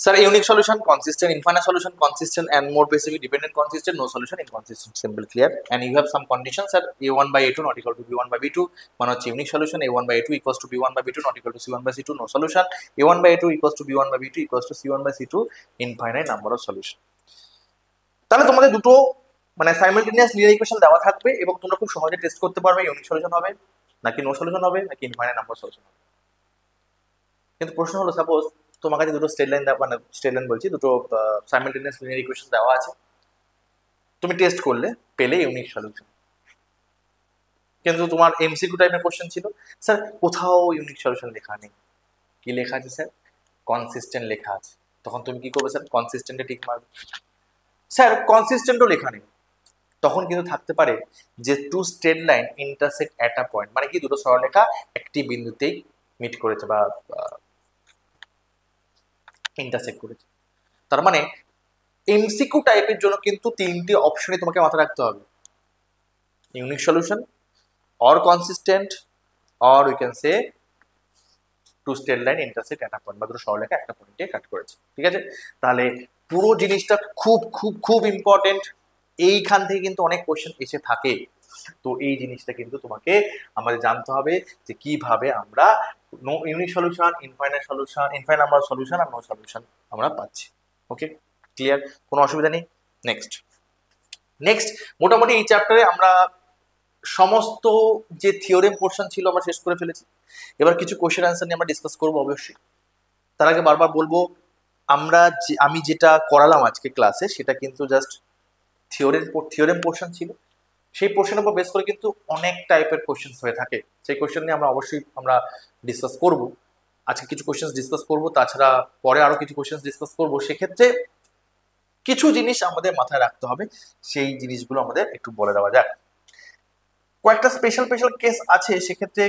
Sir unique solution consistent, infinite solution consistent, and more basically dependent consistent, no solution inconsistent, simple clear, and you have some conditions that a1 by a2 not equal to b1 by b2 মানে হচ্ছে unique solution, a1 by a2 equals to b1 by b2 not equal to c1 by c2, no solution, a1 by a2 equals to b1 by b2 equals to c1 by c2, infinite number of solution। তাহলে তোমাদের দুটো মানে simultaneous linear equation দেওয়া থাকবে এবং তোমরা খুব সহজে টেস্ট করতে পারবে ইউনিক সলিউশন হবে নাকি নো সলিউশন হবে নাকি ইনফাইনাইট নাম্বার সলিউশন হবে। কিন্তু প্রশ্ন হলো, সাপোজ তোমার কাছে দুটো স্টেট লাইন মানে স্টেট লাইন বলছি, দুটো সাইমালটেনিয়াস লিনিয়ার ইকুয়েশন দেওয়া আছে, তুমি টেস্ট করলে পেলে ইউনিক সলিউশন, কিন্তু তোমার এমসিকিউ টাইপের কোশ্চেন ছিল, স্যার কোথাও ইউনিক সলিউশন লেখা নেই। কি লেখা আছে স্যার? কনসিস্টেন্ট লেখা আছে। তখন তুমি কি করবে স্যার? কনসিস্টেন্টে টিক মারবে। স্যার কনসিস্টেন্টও লেখা নেই, তখন কিন্তু থাকতে পারে যে two straight line intersect at a point, মানে কি দুটো সরলরেখা একটি বিন্দুতেই মিট করেছে বা ইন্টারসেক্ট করেছে। তার মানে এমসিকিউ টাইপের জন্য কিন্তু তিনটি অপশনই তোমাকে মাথায় রাখতে হবে, unique solution or consistent or we can say two straight line intersect at a point, বা দুটো সরলরেখা একটা পয়েন্টে কাট করেছে। ঠিক আছে, তাহলে পুরো জিনিসটা খুব খুব খুব ইম্পর্টেন্ট। এইখান থেকে কিন্তু অনেক কোশ্চেন এসে থাকে, তো এই জিনিসটা কিন্তু তোমাকে আমাদের জানতে হবে যে কিভাবে আমরা no unique solution, infinite solution, infinite number solution আর নো সলিউশন আমরা পাচ্ছি। Okay, clear? কোনো অসুবিধা নেই। নেক্সট নেক্সট মোটামুটি এই চ্যাপ্টারে আমরা সমস্ত যে থিওরেম পোর্শন ছিল আমরা শেষ করে ফেলেছি। এবার কিছু কোশ্চেন অ্যান্সার নিয়ে আমরা ডিসকাস করবো অবশ্যই। তার আগে বারবার বলবো, আমি যেটা করালাম আজকে ক্লাসে সেটা কিন্তু জাস্ট থিওরেম পোর্শন ছিল। সেই পোর্শনের উপর বেস করে কিন্তু অনেক টাইপের কোশ্চেন হয়ে থাকে, সেই কোশ্চেন নিয়ে আমরা অবশ্যই ডিসকাস করব। আজকে কিছু কোশ্চেন ডিসকাস করব, তাছাড়া পরে আরো কিছু কোশ্চেন ডিসকাস করব। সেক্ষেত্রে কিছু জিনিস আমাদের মাথায় রাখতে হবে, সেই জিনিসগুলো আমাদের একটু বলে দেওয়া যাক। কয়েকটা স্পেশাল স্পেশাল কেস আছে, সেক্ষেত্রে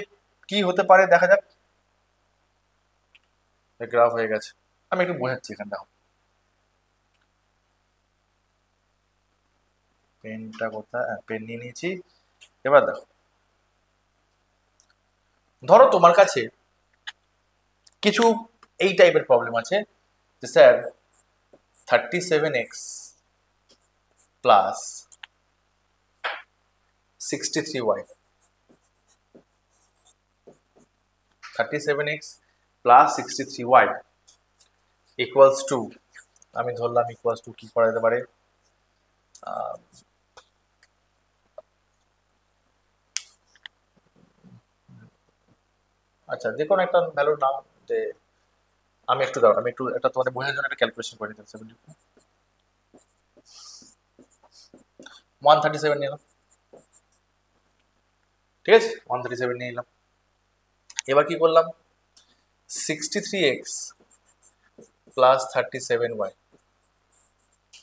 কি হতে পারে দেখা যাক। গ্রাফ হয়ে গেছে, আমি একটু বোঝাচ্ছি এখানে। দেখো পেনটা কোথায়, পেন নিয়ে নিয়েছি। এবার দেখো, ধরো তোমার কাছে কিছু এই টাইপের প্রবলেম আছে যে sir 37x plus 63y, 37x plus 63y equals to, আমি ধরলাম ইকুয়ালস টু কি করা যেতে পারে, আচ্ছা যে কোনো একটা ভ্যালু নাও, যে আমি একটু দাও, আমি একটু একটা তোমাদের বোঝার জন্য একটা ক্যালকুলেশন করে নিতে 137 নিলাম, ঠিক আছে 137 নিয়ে নিলাম। এবার কি করলাম, 63x plus 37y,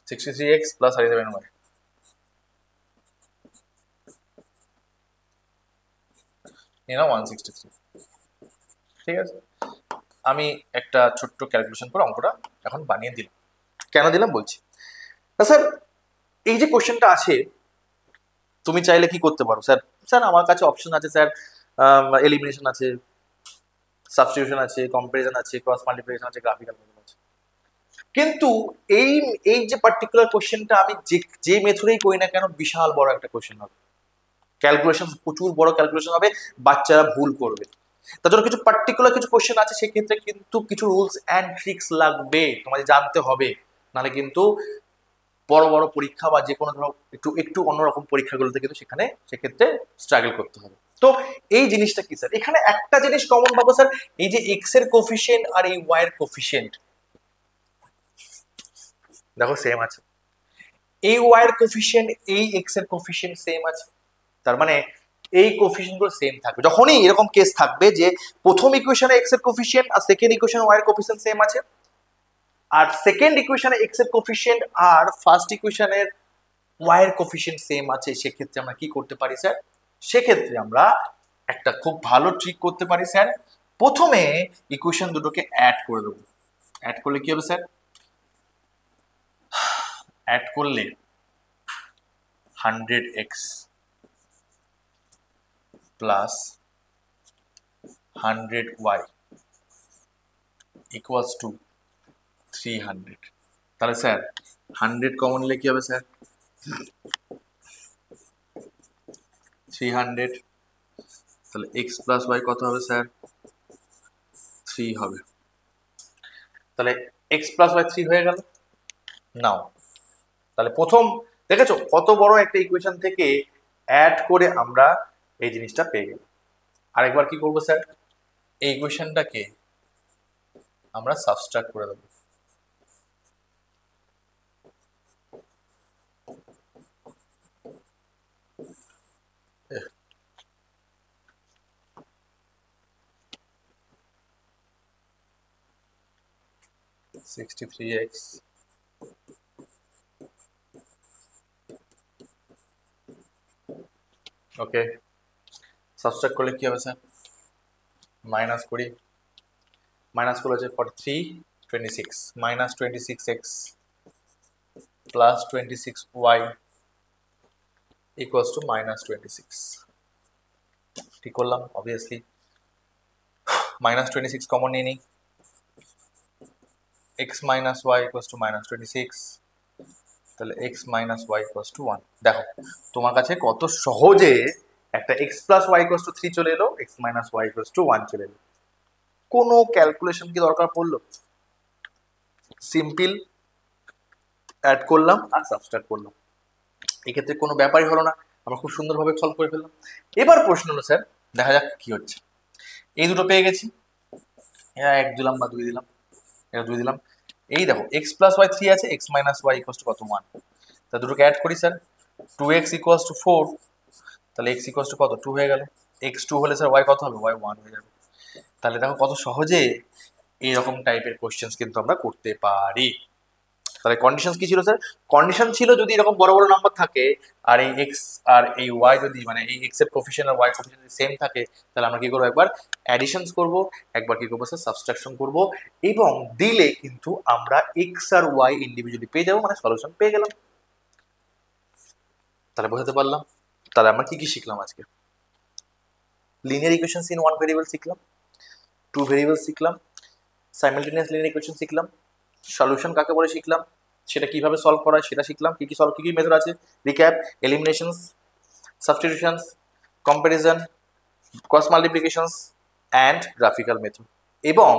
63x plus 37y, নিলাম 163, ঠিক আছে। আমি একটা ছোট্ট ক্যালকুলেশন করে অঙ্কটা এখন বানিয়ে দিলাম। কেন দিলাম বলছি, স্যার এই যে কোশ্চেনটা আছে, তুমি চাইলে কি করতে পারো, স্যার স্যার আমার কাছে অপশন আছে স্যার, এলিমিনেশন আছে, সাবস্টিটিউশন আছে, কম্পারিজন আছে, ক্রস মাল্টিপ্লিকেশন আছে, গ্রাফিক্যাল মেথড আছে, কিন্তু এই এই যে পার্টিকুলার কোশ্চেনটা আমি যে মেথডেই করি না কেন বিশাল বড় একটা কোশ্চেন হবে, ক্যালকুলেশন প্রচুর বড় ক্যালকুলেশন হবে, বাচ্চারা ভুল করবে। তার জন্য কিছু পার্টিকুলার কিছু কোশ্চেন আছে, সেক্ষেত্রে কিন্তু কিছু রুলস অ্যান্ড ট্রিক্স লাগবে, তোমাদের জানতে হবে, নাহলে কিন্তু বড় বড় পরীক্ষা বা যে কোনো ধরো একটু একটু অন্যরকম পরীক্ষাগুলোতে কিন্তু সেক্ষেত্রে স্ট্রাগল করতে হবে। তো এই জিনিসটা কি স্যার, এখানে একটা জিনিস কমন পাবো স্যার, এই যে এক্স এর কোফিশিয়েন্ট আর এই ওয়াই এর কোফিশিয়েন্ট দেখো সেম আছে, এই ওয়াই এর কোফিশিয়েন্ট এই এক্স এর কোফিশিয়েন্ট সেম আছে, তার মানে এই কোফিশিয়েন্ট গুলো সেম থাকবে। যখনই এরকম কেস থাকবে যে প্রথম ইকুয়েশনে এক্স এর কোফিশিয়েন্ট আর সেকেন্ড ইকুয়েশনে ওয়াই এর কোফিশিয়েন্ট সেম আছে, আর সেকেন্ড ইকুয়েশনে এক্স এর কোফিশিয়েন্ট আর ফার্স্ট ইকুয়েশনের ওয়াই এর কোফিশিয়েন্ট সেম আছে, সেক্ষেত্রে আমরা কি করতে পারি স্যার, সেক্ষেত্রে আমরা একটা খুব ভালো ট্রিক করতে পারি স্যার, প্রথমে ইকুয়েশন দুটোকে অ্যাড করে দেবো। অ্যাড করলে কি হবে স্যার, অ্যাড করলে 100x plus 100y equals to 300। তাহলে স্যার 100 কমন নিলে কি হবে স্যার, 300, তাহলে x প্লাস y কত হবে স্যার, 3 হবে। তাহলে x প্লাস y 3 হয়ে গেল। নাও তাহলে প্রথম দেখেছো কত বড় একটা ইকুয়েশন থেকে অ্যাড করে আমরা এই জিনিসটা পেয়ে গেলাম। আরেকবার কি করবো স্যার, এই ইকুয়েশনটাকে আমরা সাবস্ট্রাক্ট করে দেবো। সিক্সটি থ্রি এক্স ওকে, সাবস্ট্রাক্ট করলে কি হবে স্যার, মাইনাস করি, মাইনাস করলে হচ্ছে 43 26 minus 26x plus 26y equals to minus 26। ঠিক করলাম অবভিয়াসলি, মাইনাস 26 কমন নিয়ে নিই, x minus y equals to minus 26, তাহলে x minus y equals to 1। দেখো তোমার কাছে কত সহজে একটা x plus y equals to 3 চলে এলো, x minus y equals to 1 চলে এলো, কোনো ক্যালকুলেশন কি দরকার পড়লো, সিম্পল অ্যাড করলাম আর সাবস্ট্রাক্ট করলাম, এক্ষেত্রে কোনো ব্যাপারই হলো না, আমরা খুব সুন্দরভাবে সলভ করে ফেললাম। এবার প্রশ্ন হলো স্যার দেখা যাক কি হচ্ছে, এই দুটো পেয়ে গেছি, এটা 1 দিলাম বা 2 দিলাম, এটা 2 দিলাম, এই দেখো x প্লাস ওয়াই 3 আছে, x minus y equals to কত 1, তা দুটোকে অ্যাড করি স্যার, 2x ইকুয়ালস টু 4, তাহলে x ইকুয়ালস টু কত 2 হয়ে গেল, x 2 হলে স্যার y কত হবে, y 1 হয়ে যাবে। তাহলে দেখো কত সহজে এইরকম টাইপের কোশ্চেন্স কিন্তু আমরা করতে পারি। তাহলে কন্ডিশন কি ছিল স্যার, কন্ডিশন ছিল যদি এরকম বড় বড় নাম্বার থাকে আর এই x আর এই y যদি মানে এই x এর কোফিশিয়েন্ট আর y কোফিশিয়েন্ট যদি সেম থাকে, তাহলে আমরা কি করব, একবার অ্যাডিশনস করব, একবার কি করব স্যার সাবট্রাকশন করব, এবং দিলে কিন্তু আমরা x আর y ইন্ডিভিজুয়ালি পেয়ে যাব, মানে সলিউশন পেয়ে গেলাম। তাহলে বোঝাতে পারলাম, তাহলে আমরা কি কি শিখলাম আজকে, linear equations in one variable শিখলাম, টু ভেরিয়েবল শিখলাম, সাইমালটেনিয়াস লিনিয়ার ইকুয়েশন শিখলাম, সলিউশন কাকে বলে শিখলাম, সেটা কিভাবে সলভ করা হয় সেটা শিখলাম, কি কি মেথড আছে, recap, eliminations, substitutions, comparison, cross multiplications and graphical method. এবং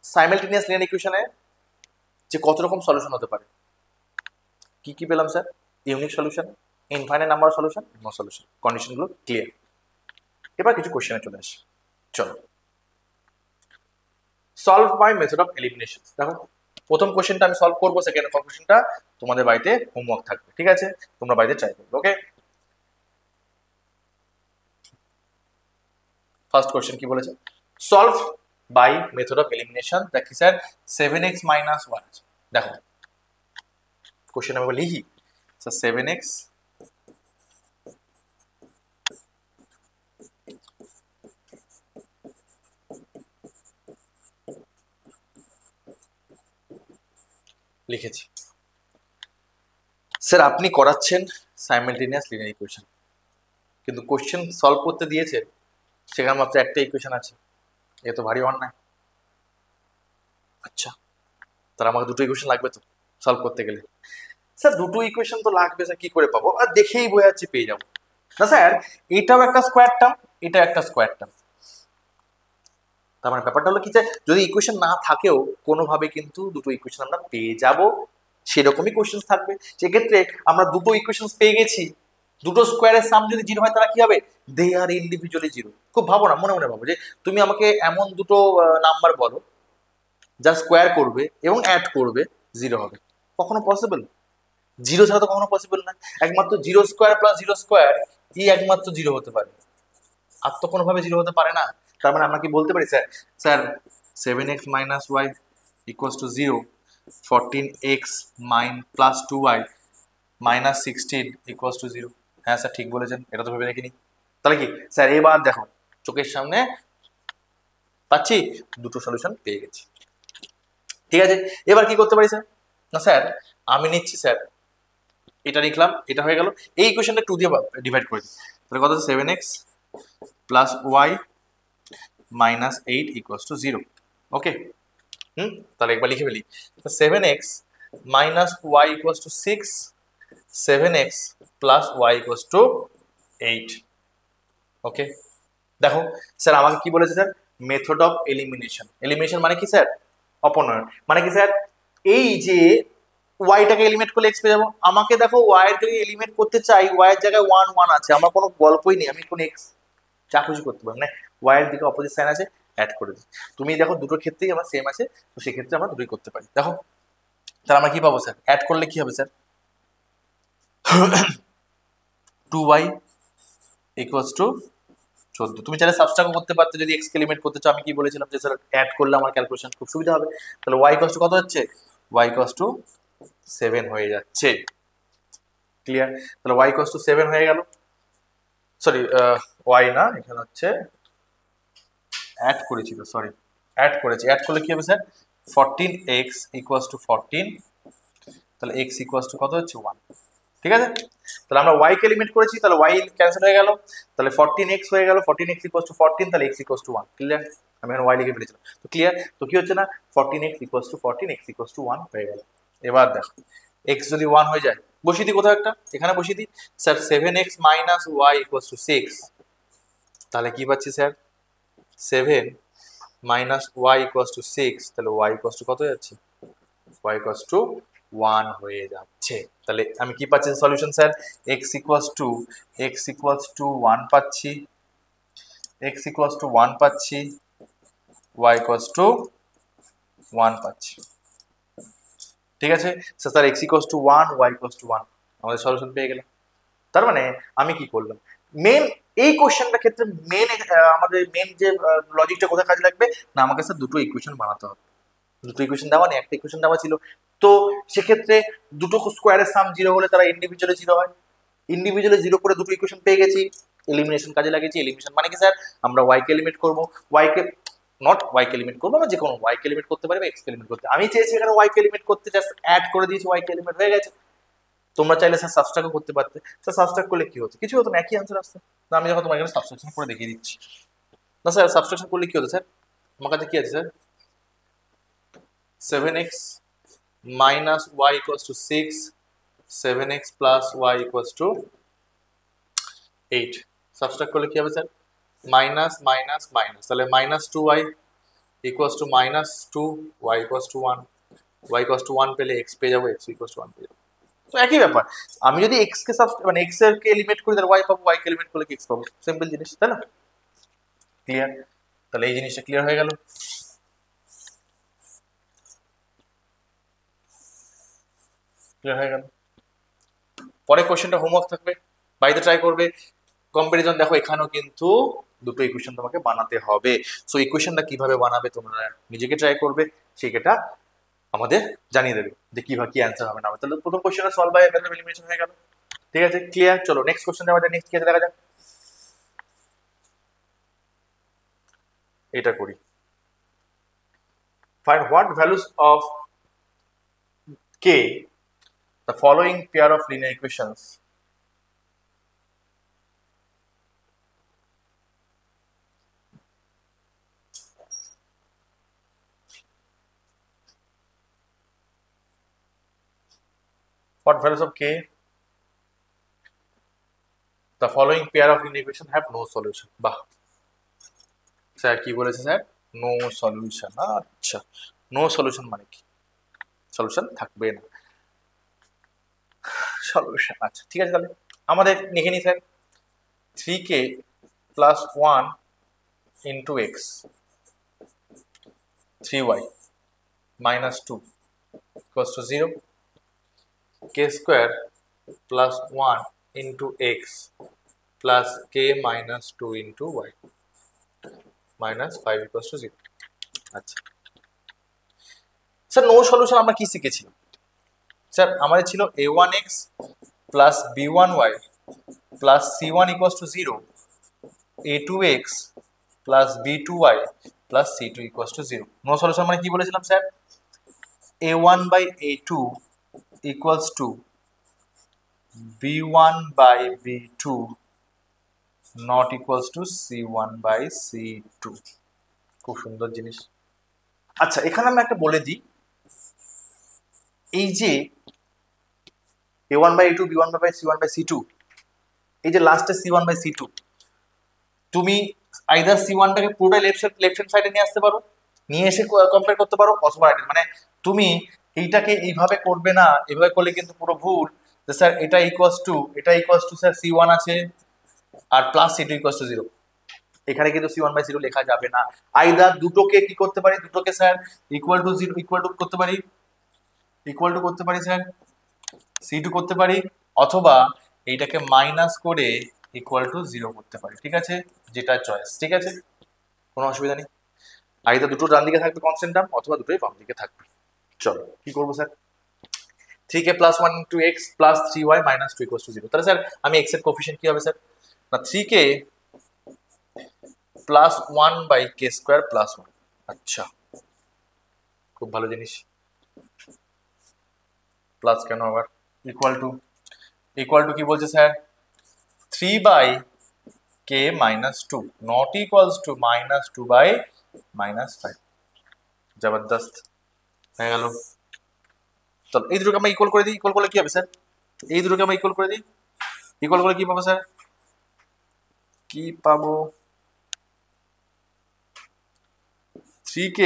সাইমালটেনিয়াস লিনিয়ার ইকুয়েশনে যে কত রকম সলিউশন হতে পারে, কি কি পেলাম sir? Unique solution, infinite number of solution, no solution. কন্ডিশনগুলো ক্লিয়ার। এবার কিছু কোশ্চেনে চলে আসি, চলো। Solve by method of elimination. দেখো প্রথম কোশ্চেনটা আমি সলভ করবো, সেকেন্ড কোশ্চেনটা তোমাদের বাড়িতে হোমওয়ার্ক থাকবে, ঠিক আছে? তোমরা বাড়িতে ট্রাই করবে, ওকে? ফার্স্ট কোশ্চেন কি বলেছে? Solve by method of elimination. দেখি স্যার 7x মাইনাস 1। দেখো কোশ্চেন আমি লিখি, স্যার 7x লিখেছি। স্যার আপনি করাচ্ছেন সাইমালটেনিয়াস লিনিয়ার ইকুয়েশন, কিন্তু কোশ্চেন সলভ করতে দিয়েছে সেখানে মাত্র একটা ইকুয়েশন আছে, এ তো ভারী অন্যায়। আচ্ছা, তার আমাকে দুটো ইকুয়েশন লাগবে তো সলভ করতে গেলে। স্যার দুটো ইকুয়েশন তো লাগবে, স্যার কি করে পাবো? আর দেখেই বোঝা যাচ্ছে পেয়ে যাবো না স্যার। এটাও একটা স্কোয়ার টার্ম, এটা একটা স্কোয়ার টার্ম। তার মানে ব্যাপারটা হলো কি, যে যদি ইকুয়েশন না থাকেও কোনোভাবে কিন্তু দুটো ইকুয়েশন আমরা পেয়ে যাব, সেরকমই কোশ্চেন থাকবে। সেক্ষেত্রে আমরা দুটো ইকুয়েশন পেয়ে গেছি, দুটো স্কোয়ারের সাম যদি জিরো হয় তারা কি হবে? দে আর ইন্ডিভিজুয়ালি জিরো। খুব ভাবো না, মনে মনে ভাবো যে তুমি আমাকে এমন দুটো নাম্বার বলো যা স্কোয়ার করবে এবং অ্যাড করবে জিরো হবে। কখনো পসিবল? জিরো ছাড়া তো কখনো পসিবল না। একমাত্র zero square plus zero square একমাত্র জিরো হতে পারে, আর তো কোনোভাবে জিরো হতে পারে না। তার মানে আমরা কি বলতে পারি sir, sir 7x minus y equals to zero, 14x plus 2y minus 16 equals to zero. হ্যাঁ স্যার ঠিক বলেছেন, এটা তো ভেবে দেখিনি। তাহলে কি স্যার এবার দেখো চোখের সামনে পাচ্ছি, দুটো সলিউশন পেয়ে গেছি। ঠিক আছে, এবার কি করতে পারি স্যার? না স্যার আমি নিচ্ছি স্যার, এটা লিখলাম, এটা হয়ে গেল। এই ইকুয়েশনটা 2 দিয়ে ডিভাইড করে দিই, তাহলে কত? 7x plus y minus 8 equals to zero. Okay, তাহলে একবার লিখে ফেলি। 7x minus y equals to 6, 7x plus y equals to 8। Okay, দেখো স্যার আমাকে কি বলেছে sir? Method of elimination. Elimination মানে কি স্যার? অপনয়ন। মানে কি স্যার? এই যে ওয়াইটাকে এলিমিনেট করলে এক্স পেয়ে যাবো। আমাকে দেখো ওয়াই এর যদি এলিমিনেট করতে চাই, ওয়াই এর জায়গায় 1 1 আছে, আমার কোনো গল্পই নেই, আমি কোনো এক্স যা খুশি করতে পারি, মানে ওয়াই এর দিকে অপোজিট সাইন আছে, অ্যাড করে দিই। তুমি দেখো দুটোর ক্ষেত্রেই আমার সেম আছে, তো সেক্ষেত্রে আমরা দুটোই করতে পারি। দেখো তাহলে আমরা কি পাবো স্যার? অ্যাড করলে কি হবে স্যার? 2y equals two 14। তুমি চাইলে সাবস্ট্রাক্ট করতে পারতে যদি এক্স কে লিমিট করতে চাও। আমি কি বলেছিলাম যে স্যার অ্যাড করলে আমার ক্যালকুলেশন খুব সুবিধা হবে। তাহলে y ইকুয়ালস টু কত হচ্ছে? y ইকুয়ালস টু 7 হয়ে যাচ্ছে। ক্লিয়ার? তাহলে y ইকুয়ালস টু 7 হয়ে গেল। সরি y না, এখানে হচ্ছে অ্যাড করেছি তো, সরি অ্যাড করেছি। অ্যাড করলে কি হবে স্যার? 14x ইকুয়ালস টু 14, তাহলে x ইকুয়ালস টু কত হচ্ছে? 1। ঠিক আছে, তাহলে আমরা y কে লিমিট করেছি, তাহলে y ক্যান্সেল হয়ে গেল, তাহলে 14x হয়ে গেল, 14x ইকুয়ালস টু 14, তাহলে x ইকুয়ালস টু 1। ক্লিয়ার? আমি এখানে y লিখে ফেলেছিলাম, তো ক্লিয়ার। তো কি হচ্ছে না, 14x equals to 14, x equals to 1 হয়ে গেল। এবার দেখো x যদি 1 হয়ে যায়, বসিয়ে দিই কোথাও একটা, এখানে বসিয়ে দিই sir. 7x minus y equals to 6, তাহলে কি পাচ্ছি sir? 7 minus y equals to 6, তাহলে ওয়াই ইকুয়ালস টু কত যাচ্ছে? ওয়াই ইকুয়ালস টু 1 হয়ে যাচ্ছে। তাহলে আমি কি পাচ্ছি solution sir? X equals to 1 পাচ্ছি, এক্স ইকুয়ালস টু 1 পাচ্ছি, ওয়াই ইকুয়ালস টু 1 পাচ্ছি। ঠিক আছে sir, x equals to 1, y equals to 1, আমাদের সলিউশন পেয়ে গেলাম। তার মানে আমি কি করলাম? মেন এই কোশ্চেনটার ক্ষেত্রে আমাদের মেন যে লজিকটা কোথায় কাজে লাগবে না, আমাকে স্যার দুটো ইকুয়েশন বানাতে হবে। দুটো ইকুয়েশন দেওয়া নেই, একটা ইকুয়েশন দেওয়া ছিল, তো সেক্ষেত্রে দুটো স্কোয়ারের সাম জিরো হলে তারা ইন্ডিভিজুয়ালি জিরো হয়। ইন্ডিভিজুয়ালি জিরো করে দুটো ইকুয়েশন পেয়ে গেছি, এলিমিনেশন কাজে লাগিয়েছি। এলিমিনেশন মানে কি স্যার? আমরা ওয়াই কে এলিমিনেট করবো, ওয়াই কে নট ওয়াই কে এলিমিনেট করবো, আমরা যে কোনো ওয়াই কে এলিমিনেট করতে পারি বা এক্স কে এলিমিনেট করতে। আমি চেয়েছি এখানে ওয়াই কে এলিমিনেট করতে, জাস্ট অ্যাড করে দিয়েছি, ওয়াই কে এলিমিনেট হয়ে গেছে। তোমরা চাইলে স্যার সাবস্ট্রাক্টও করতে পারতে। স্যার সাবস্ট্রাক্ট করলে কি হতো? কিছু হতো না, একই আনসার আসতো। না আমি যখন তোমার এখানে সাবস্ট্রাকশন করে দেখিয়ে দিচ্ছি। না স্যার সাবস্ট্রাকশন করলে কি হতো স্যার? আমার কাছে কি আছে sir? 7x minus y equals to 6, 7x plus y equals to 8। Subtract করলে কি হবে স্যার? মাইনাস মাইনাস মাইনাস, তাহলে minus 2y equals to -2, y equals to 1, y equals to 1 পেলে x পেয়ে যাবো, x ইকুয়ালস টু 1 পেয়ে যাবো। তো একই ব্যাপার, আমি যদি x কে মানে x এর কে এলিমিনেট করি তাহলে y পাবো, y কে এলিমিনেট করলে x পাবো, সিম্পল জিনিস, তাই না? ক্লিয়ার? তাহলে এই জিনিসটা ক্লিয়ার হয়ে গেল। ক্লিয়ার হয়ে গেল। পরে কোশ্চেনটা হোমওয়ার্ক থাকবে, বাড়িতে ট্রাই করবে। কম্পারিজন দেখো, এখানেও কিন্তু দুটো ইকুয়েশন তোমাকে বানাতে হবে। সো ইকুয়েশনটা কিভাবে বানাবে তোমরা নিজেকে ট্রাই করবে, সেটা আমাদের জানিয়ে দেবে যে কিভাবে কি অ্যান্সার হবে না হবে। তাহলে প্রথম কোশ্চেনটা solve by method of elimination হয়ে গেল। ঠিক আছে, ক্লিয়ার? চলো নেক্সট কোশ্চেন দেওয়া যাক, নেক্সট কি আছে দেখা যাক। এটা করি। Find what values of k the following pair of linear equations what values of k the following pair of linear equations have no solution। বাহ স্যার কি বলেছে স্যার? No solution. আচ্ছা, নো সলিউশন মানে কি? সলিউশন থাকবে না, solution. আচ্ছা ঠিক আছে, তাহলে আমাদের লিখে নিই sir, 3k plus 1 into x, 3y minus 2 equals to 0, k square plus 1 into x plus k minus 2 into y minus 5 equals to 0। আচ্ছা স্যার, নো সলিউশন আমরা কি শিখেছিলাম স্যার? আমাদের ছিল a1x plus b1y plus c1 equals to 0, a2x plus b2y plus c2 equals to 0। No solution মানে কি বলেছিলাম sir? a1 by a2 equals to b1 by b2 not equals to c1 by c2। খুব সুন্দর জিনিস। আচ্ছা এখানে আমি একটা বলে দিই, এই যে a1 by a2 b1 by c1 by c2, এই যে লাস্টে c1 বাই c2, তুমি আইদার c1টাকে পুরোটাই লেফট হ্যান্ড সাইডে নিয়ে আসতে পারো, নিয়ে এসে কম্পেয়ার করতে পারো, অথবা মানে তুমি এইটাকে এইভাবে করবে না, এভাবে করলে কিন্তু পুরো ভুল। যে স্যার এটা ইকুয়ালস টু স্যার c1 আছে আর প্লাস c2 ইকুয়ালস টু 0, এখানে কিন্তু c1 বাই c2 লেখা যাবে না। আইদার দুটোকে কি করতে পারি, দুটোকে sir equal to 0 equal to করতে পারি স্যার c2 করতে পারি, অথবা এইটাকে মাইনাস করে ইকুয়াল টু 0 করতে পারি। ঠিক আছে, যেটা চয়েস। ঠিক আছে, কোনো অসুবিধা নেই। আইদার দুটো ডান দিকে থাকবে কনস্ট্যান্ট টার্ম, অথবা দুটোই বাম দিকে থাকবে। চলো কি করবো sir? 3k plus 1 into x plus 3y minus 2 equal to 0। তাহলে স্যার আমি এক্স এর কোফিশিয়েন্ট কি হবে স্যার? না 3k plus 1 by k square plus 1। আচ্ছা খুব ভালো জিনিস। প্লাস কেন আবার? ইকুয়াল টু কি বলছে sir? 3 by k minus 2 not equals to minus 2 by minus 5। জবরদস্ত হয়ে গেল। চলো এই দুটোকে আমরা ইকুয়াল করে দিই। ইকুয়াল করলে কি হবে স্যার? এই দুটোকে আমরা ইকুয়াল করে দিই। ইকুয়াল করলে কি পাবো স্যার? কি পাবো? 3k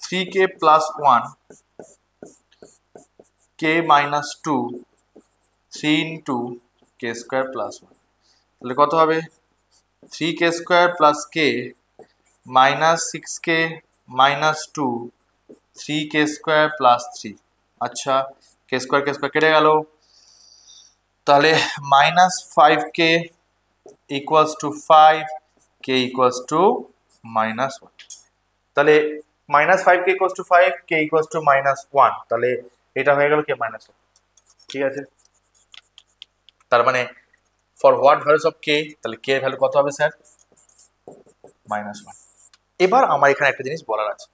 3k plus 1 k minus 2 3 into k square plus 1। তাহলে কত হবে? 3k square plus k minus 6k minus 2 3k square plus 3। আচ্ছা কে স্কোয়ার কেটে গেল, তাহলে minus 5k equals to 5, k equals to minus 1। তাহলে minus 5k equals to 5, k equals to minus 1। তাহলে এটা হয়ে গেল k মাইনাস 1। ঠিক আছে, তার মানে for what values of k, তাহলে k এর ভ্যালু কত হবে স্যার? মাইনাস 1। এবার আমার এখানে একটা জিনিস বলার আছে।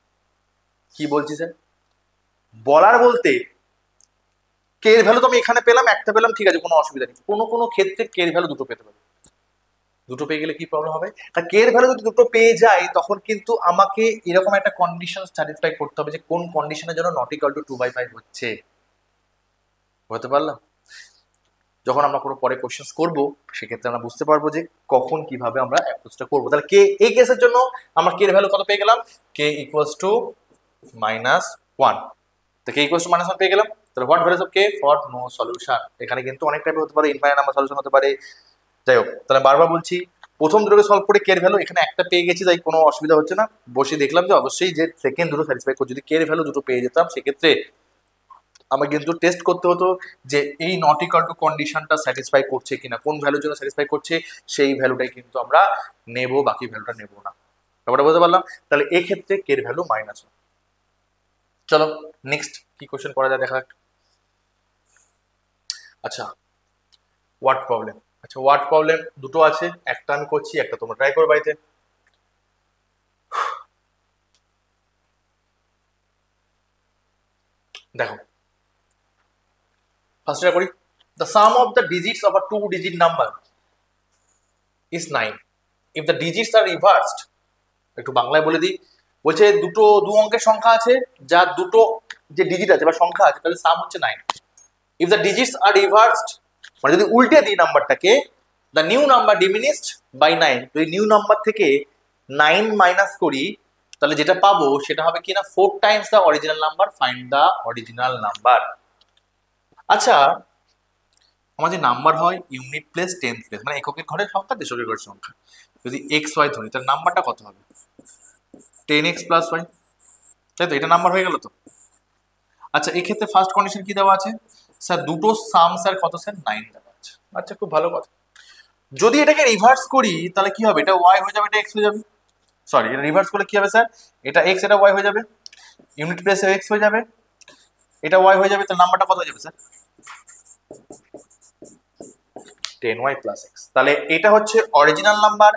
কি বলছি স্যার? বলার বলতে কে এর ভ্যালু তো আমি এখানে পেলাম, একটা পেলাম, ঠিক আছে কোনো অসুবিধা নেই। কোনো ক্ষেত্রে কে এর ভ্যালু দুটো পেতে পারি। দুটো পেয়ে গেলে কি প্রবলেম হবে? আর কে এর ভ্যালু যদি দুটো পেয়ে যাই, তখন কিন্তু আমাকে এরকম একটা কন্ডিশন স্যাটিসফাই করতে হবে যে কোন কন্ডিশনের জন্য নট ইকুয়াল টু 2/5 হচ্ছে। হতে পারলাম? যখন আমরা কোনো পরে কোশ্চেন্স করব সেক্ষেত্রে আমরা বুঝতে পারবো যে কখন কিভাবে আমরা অ্যাপ্রোচটা করবো। তাহলে কে এই কেসের জন্য আমরা কে এর ভ্যালু কত পেয়ে গেলাম, কে ইকুয়ালস টু -1। তো কে ইকুয়ালস টু -1 পেয়ে গেলাম। তাহলে what values of k for no solution. এখানে কিন্তু অনেক টাইপের হতে পারে, ইনফাইনাইট নাম্বার সলিউশন হতে পারে। যাই হোক, তাহলে বারবার বলছি প্রথম দুটোকে সলভ করে কে এর ভ্যালু এখানে একটা পেয়ে গেছি, তাই কোনো অসুবিধা হচ্ছে না। বসে দেখলাম যে অবশ্যই যে সেকেন্ড দুটো স্যাটিসফাই করছে, যদি কে এর ভ্যালু দুটো পেয়ে যেতাম সেক্ষেত্রে আমার কিন্তু টেস্ট করতে হতো যে এই নট ইকুয়াল টু কন্ডিশনটা স্যাটিসফাই করছে কিনা, কোন ভ্যালুর জন্য স্যাটিসফাই করছে সেই ভ্যালুটাই কিন্তু আমরা নেব, বাকি ভ্যালুটা নেব না। ব্যাপারটা বুঝতে পারলাম। তাহলে এই ক্ষেত্রে কে এর ভ্যালু -1। চলো নেক্সট কি কোশ্চেন করা যায় দেখা যাক। আচ্ছা ওয়ার্ড প্রবলেম, আচ্ছা ওয়ার্ড প্রবলেম দুটো আছে, একটা আমি করছি, একটা তোমরা ট্রাই করো বাড়িতে। দেখো ফার্স্ট করি, the sum of the digits of a 2-digit number is 9 if the digits are reversed। একটু বাংলায় বলে দিই, বলছে দুটো দু অঙ্কের সংখ্যা আছে, যার দুটো যে ডিজিট আছে বা সংখ্যা আছে তাহলে সাম হচ্ছে 9। if the digits are reversed মানে যদি উল্টে দিই নাম্বারটাকে, the new number diminished by 9, যদি নিউ নাম্বার থেকে 9 মাইনাস করি তাহলে যেটা পাবো সেটা হবে কিনা 4 Times the original number, find the original number. আচ্ছা আমার যে নাম্বার হয় ইউনিট প্লেস টেন্থ প্লেস, মানে এককের ঘরের সংখ্যা দশকের ঘরের সংখ্যা, যদি এক্স ওয়াই ধরি তার নাম্বারটা কত হবে 10x + y, তাই তো? এটা নাম্বার হয়ে গেল তো। আচ্ছা এই ক্ষেত্রে ফার্স্ট কন্ডিশন কি দেওয়া আছে স্যার, দুটো সাম স্যার কত স্যার 9 দেওয়া আছে। আচ্ছা খুব ভালো কথা, যদি এটাকে রিভার্স করি তাহলে কি হবে, এটা y হয়ে যাবে, এটা x হয়ে যাবে। সরি, এটা রিভার্স করলে কি হবে স্যার, এটা x এটা y হয়ে যাবে, ইউনিট প্লেসে x হয়ে যাবে, এটা y হয়ে যাবে, তাহলে নাম্বারটা কত হয়ে যাবে স্যার 10y + x। তাহলে এটা হচ্ছে অরিজিনাল নাম্বার,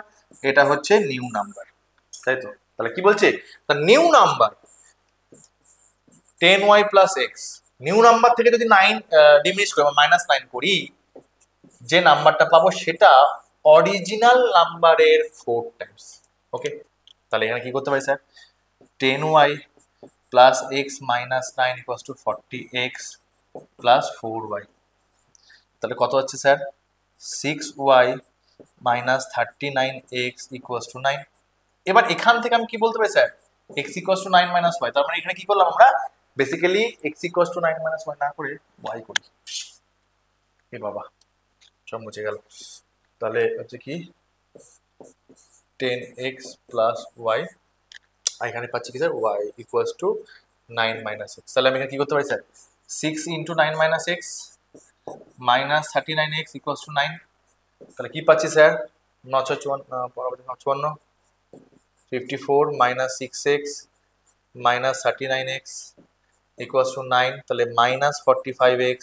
এটা হচ্ছে নিউ নাম্বার, তাই তো? তাহলে কি বলছে, তা new number 10y + x, new number থেকে যদি 9 ডিমিনিশ করি -9 করি, যে নাম্বারটা পাবো সেটা অরিজিনাল নাম্বারের 4 টাইমস। ওকে, তাহলে এখানে কি করতে পারি sir, 10y + x - 9 = 40x + 4y। তাহলে কত হচ্ছে স্যার 6y - 39x = 9। এবার এখান থেকে আমি কি বলতে পারি স্যার, x = 9 - y। তার মানে এখানে কি করলাম আমরা, বেসিক্যালি x = 9 - y না করে y করি। এ বাবা সব মুছে গেল। তাহলে হচ্ছে কি 10x + y, এখানে পাচ্ছি কি স্যার y = 9 - x। তাহলে আমি এখানে কি করতে পারি স্যার, 6 × 9 - x - 39x = 9। তাহলে কি পাচ্ছি স্যার 9 × 54, 54 - 6x - 39x = 9। তাহলে -45x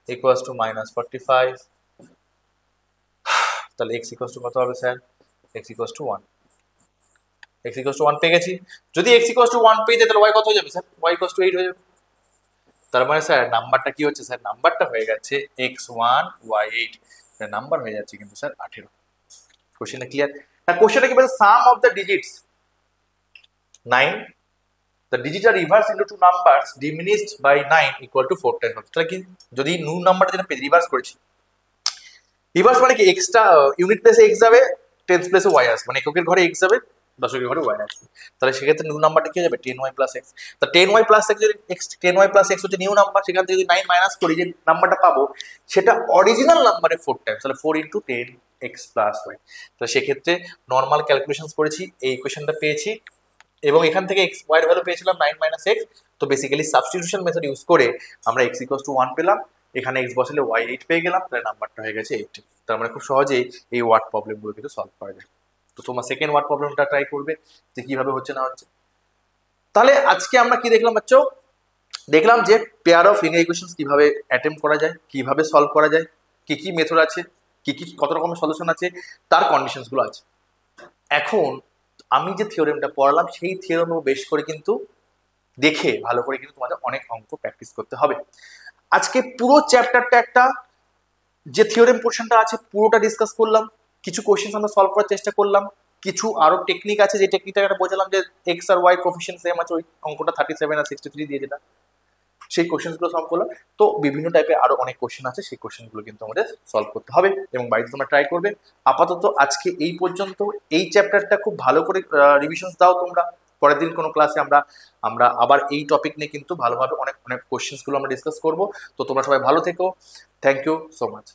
= -45। তাহলে x = কত হবে স্যার, x = 1। x = 1 পেয়ে গেছি। যদি x = 1 পেয়ে যাই তাহলে y কত হয়ে যাবে স্যার, y = 8 হয়ে যাবে। তার মানে স্যার নাম্বারটা কি হচ্ছে স্যার, নাম্বারটা হয়ে গেছে x1 y8, নাম্বার হয়ে যাচ্ছে কিন্তু স্যার 18। কোশ্চেনটা ক্লিয়ার? হ্যাঁ, কোশ্চেনটা কি বলছে, sum of the digits 9, the digits are reversed into two numbers diminished by 9 = 4 times। তাহলে কি, যদি নিউ নাম্বারটা যেটা রিভার্স করেছি, রিভার্স মানে কি এক্সট্রা ইউনিট প্লেসে x যাবে, টেন্স প্লেসে y আসবে, মানে এককের ঘরে x যাবে, দশকের ঘরে y আসবে। তাহলে সেক্ষেত্রে নিউ নাম্বারটা কি হয়ে যাবে 10y + x। তা 10y + x যদি 10y + x হচ্ছে নিউ নাম্বার, সেখান থেকে যদি 9 মাইনাস করি যে নাম্বারটা পাবো সেটা অরিজিনাল নাম্বারের 4 টাইমস, তাহলে 4 × 10x + y। তাহলে সেক্ষেত্রে নর্মাল ক্যালকুলেশনস করেছি, এই ইকুয়েশনটা পেয়েছি, এবং এখান থেকে x y এর ভ্যালু পেয়েছিলাম 9 - x। তো বেসিক্যালি সাবস্টিটিউশন মেথড ইউজ করে আমরা x = 1 পেলাম, এখানে x বসালে y 8 পেয়ে গেলাম, তাহলে নাম্বারটা হয়ে গেছে 8। তার মানে খুব সহজেই এই ওয়ার্ড প্রবলেমগুলো কিন্তু সলভ করা যায়। তো তোমরা সেকেন্ড ওয়ার্ড প্রবলেমটা ট্রাই করবে যে কিভাবে হচ্ছে না হচ্ছে। তাহলে আজকে আমরা কি দেখলাম বাচ্চা, দেখলাম যে পেয়ার অফ লিনিয়ার ইকুয়েশনস কিভাবে অ্যাটেম্প্ট করা যায়, কিভাবে সলভ করা যায়, কি কি মেথড আছে, কি কি কত রকমের সলিউশন আছে, তার কন্ডিশনসগুলো আছে। এখন আমি যে থিওরেমটা পড়ালাম সেই থিওরেম বেশ করে কিন্তু দেখে ভালো করে কিন্তু তোমাদের অনেক অঙ্ক প্র্যাকটিস করতে হবে। আজকে পুরো চ্যাপ্টারটা একটা যে থিওরেম পোর্শনটা আছে পুরোটা ডিসকাস করলাম, কিছু কোশ্চেন আমরা সলভ করার চেষ্টা করলাম, কিছু আরো টেকনিক আছে যে টেকনিকটা বোঝালাম যে এক্স আর ওয়াই কোফিশিয়েন্ট সেম আছে, ওই অঙ্কটা 37 আর 63 দিয়ে যেটা। সেই কোশ্চেনগুলো সলভ করলাম। তো বিভিন্ন টাইপের আরো অনেক কোশ্চেন আছে, সেই কোশ্চেনগুলো কিন্তু আমাদের সলভ করতে হবে এবং বাড়িতে তোমরা ট্রাই করবে। আপাতত আজকে এই পর্যন্ত। এই চ্যাপ্টারটা খুব ভালো করে রিভিশন দাও তোমরা। পরের দিন কোনো ক্লাসে আমরা আমরা আবার এই টপিক নিয়ে কিন্তু ভালোভাবে অনেক অনেক কোশ্চেনগুলো আমরা ডিসকাস করবো। তো তোমরা সবাই ভালো থেকো। Thank you so much.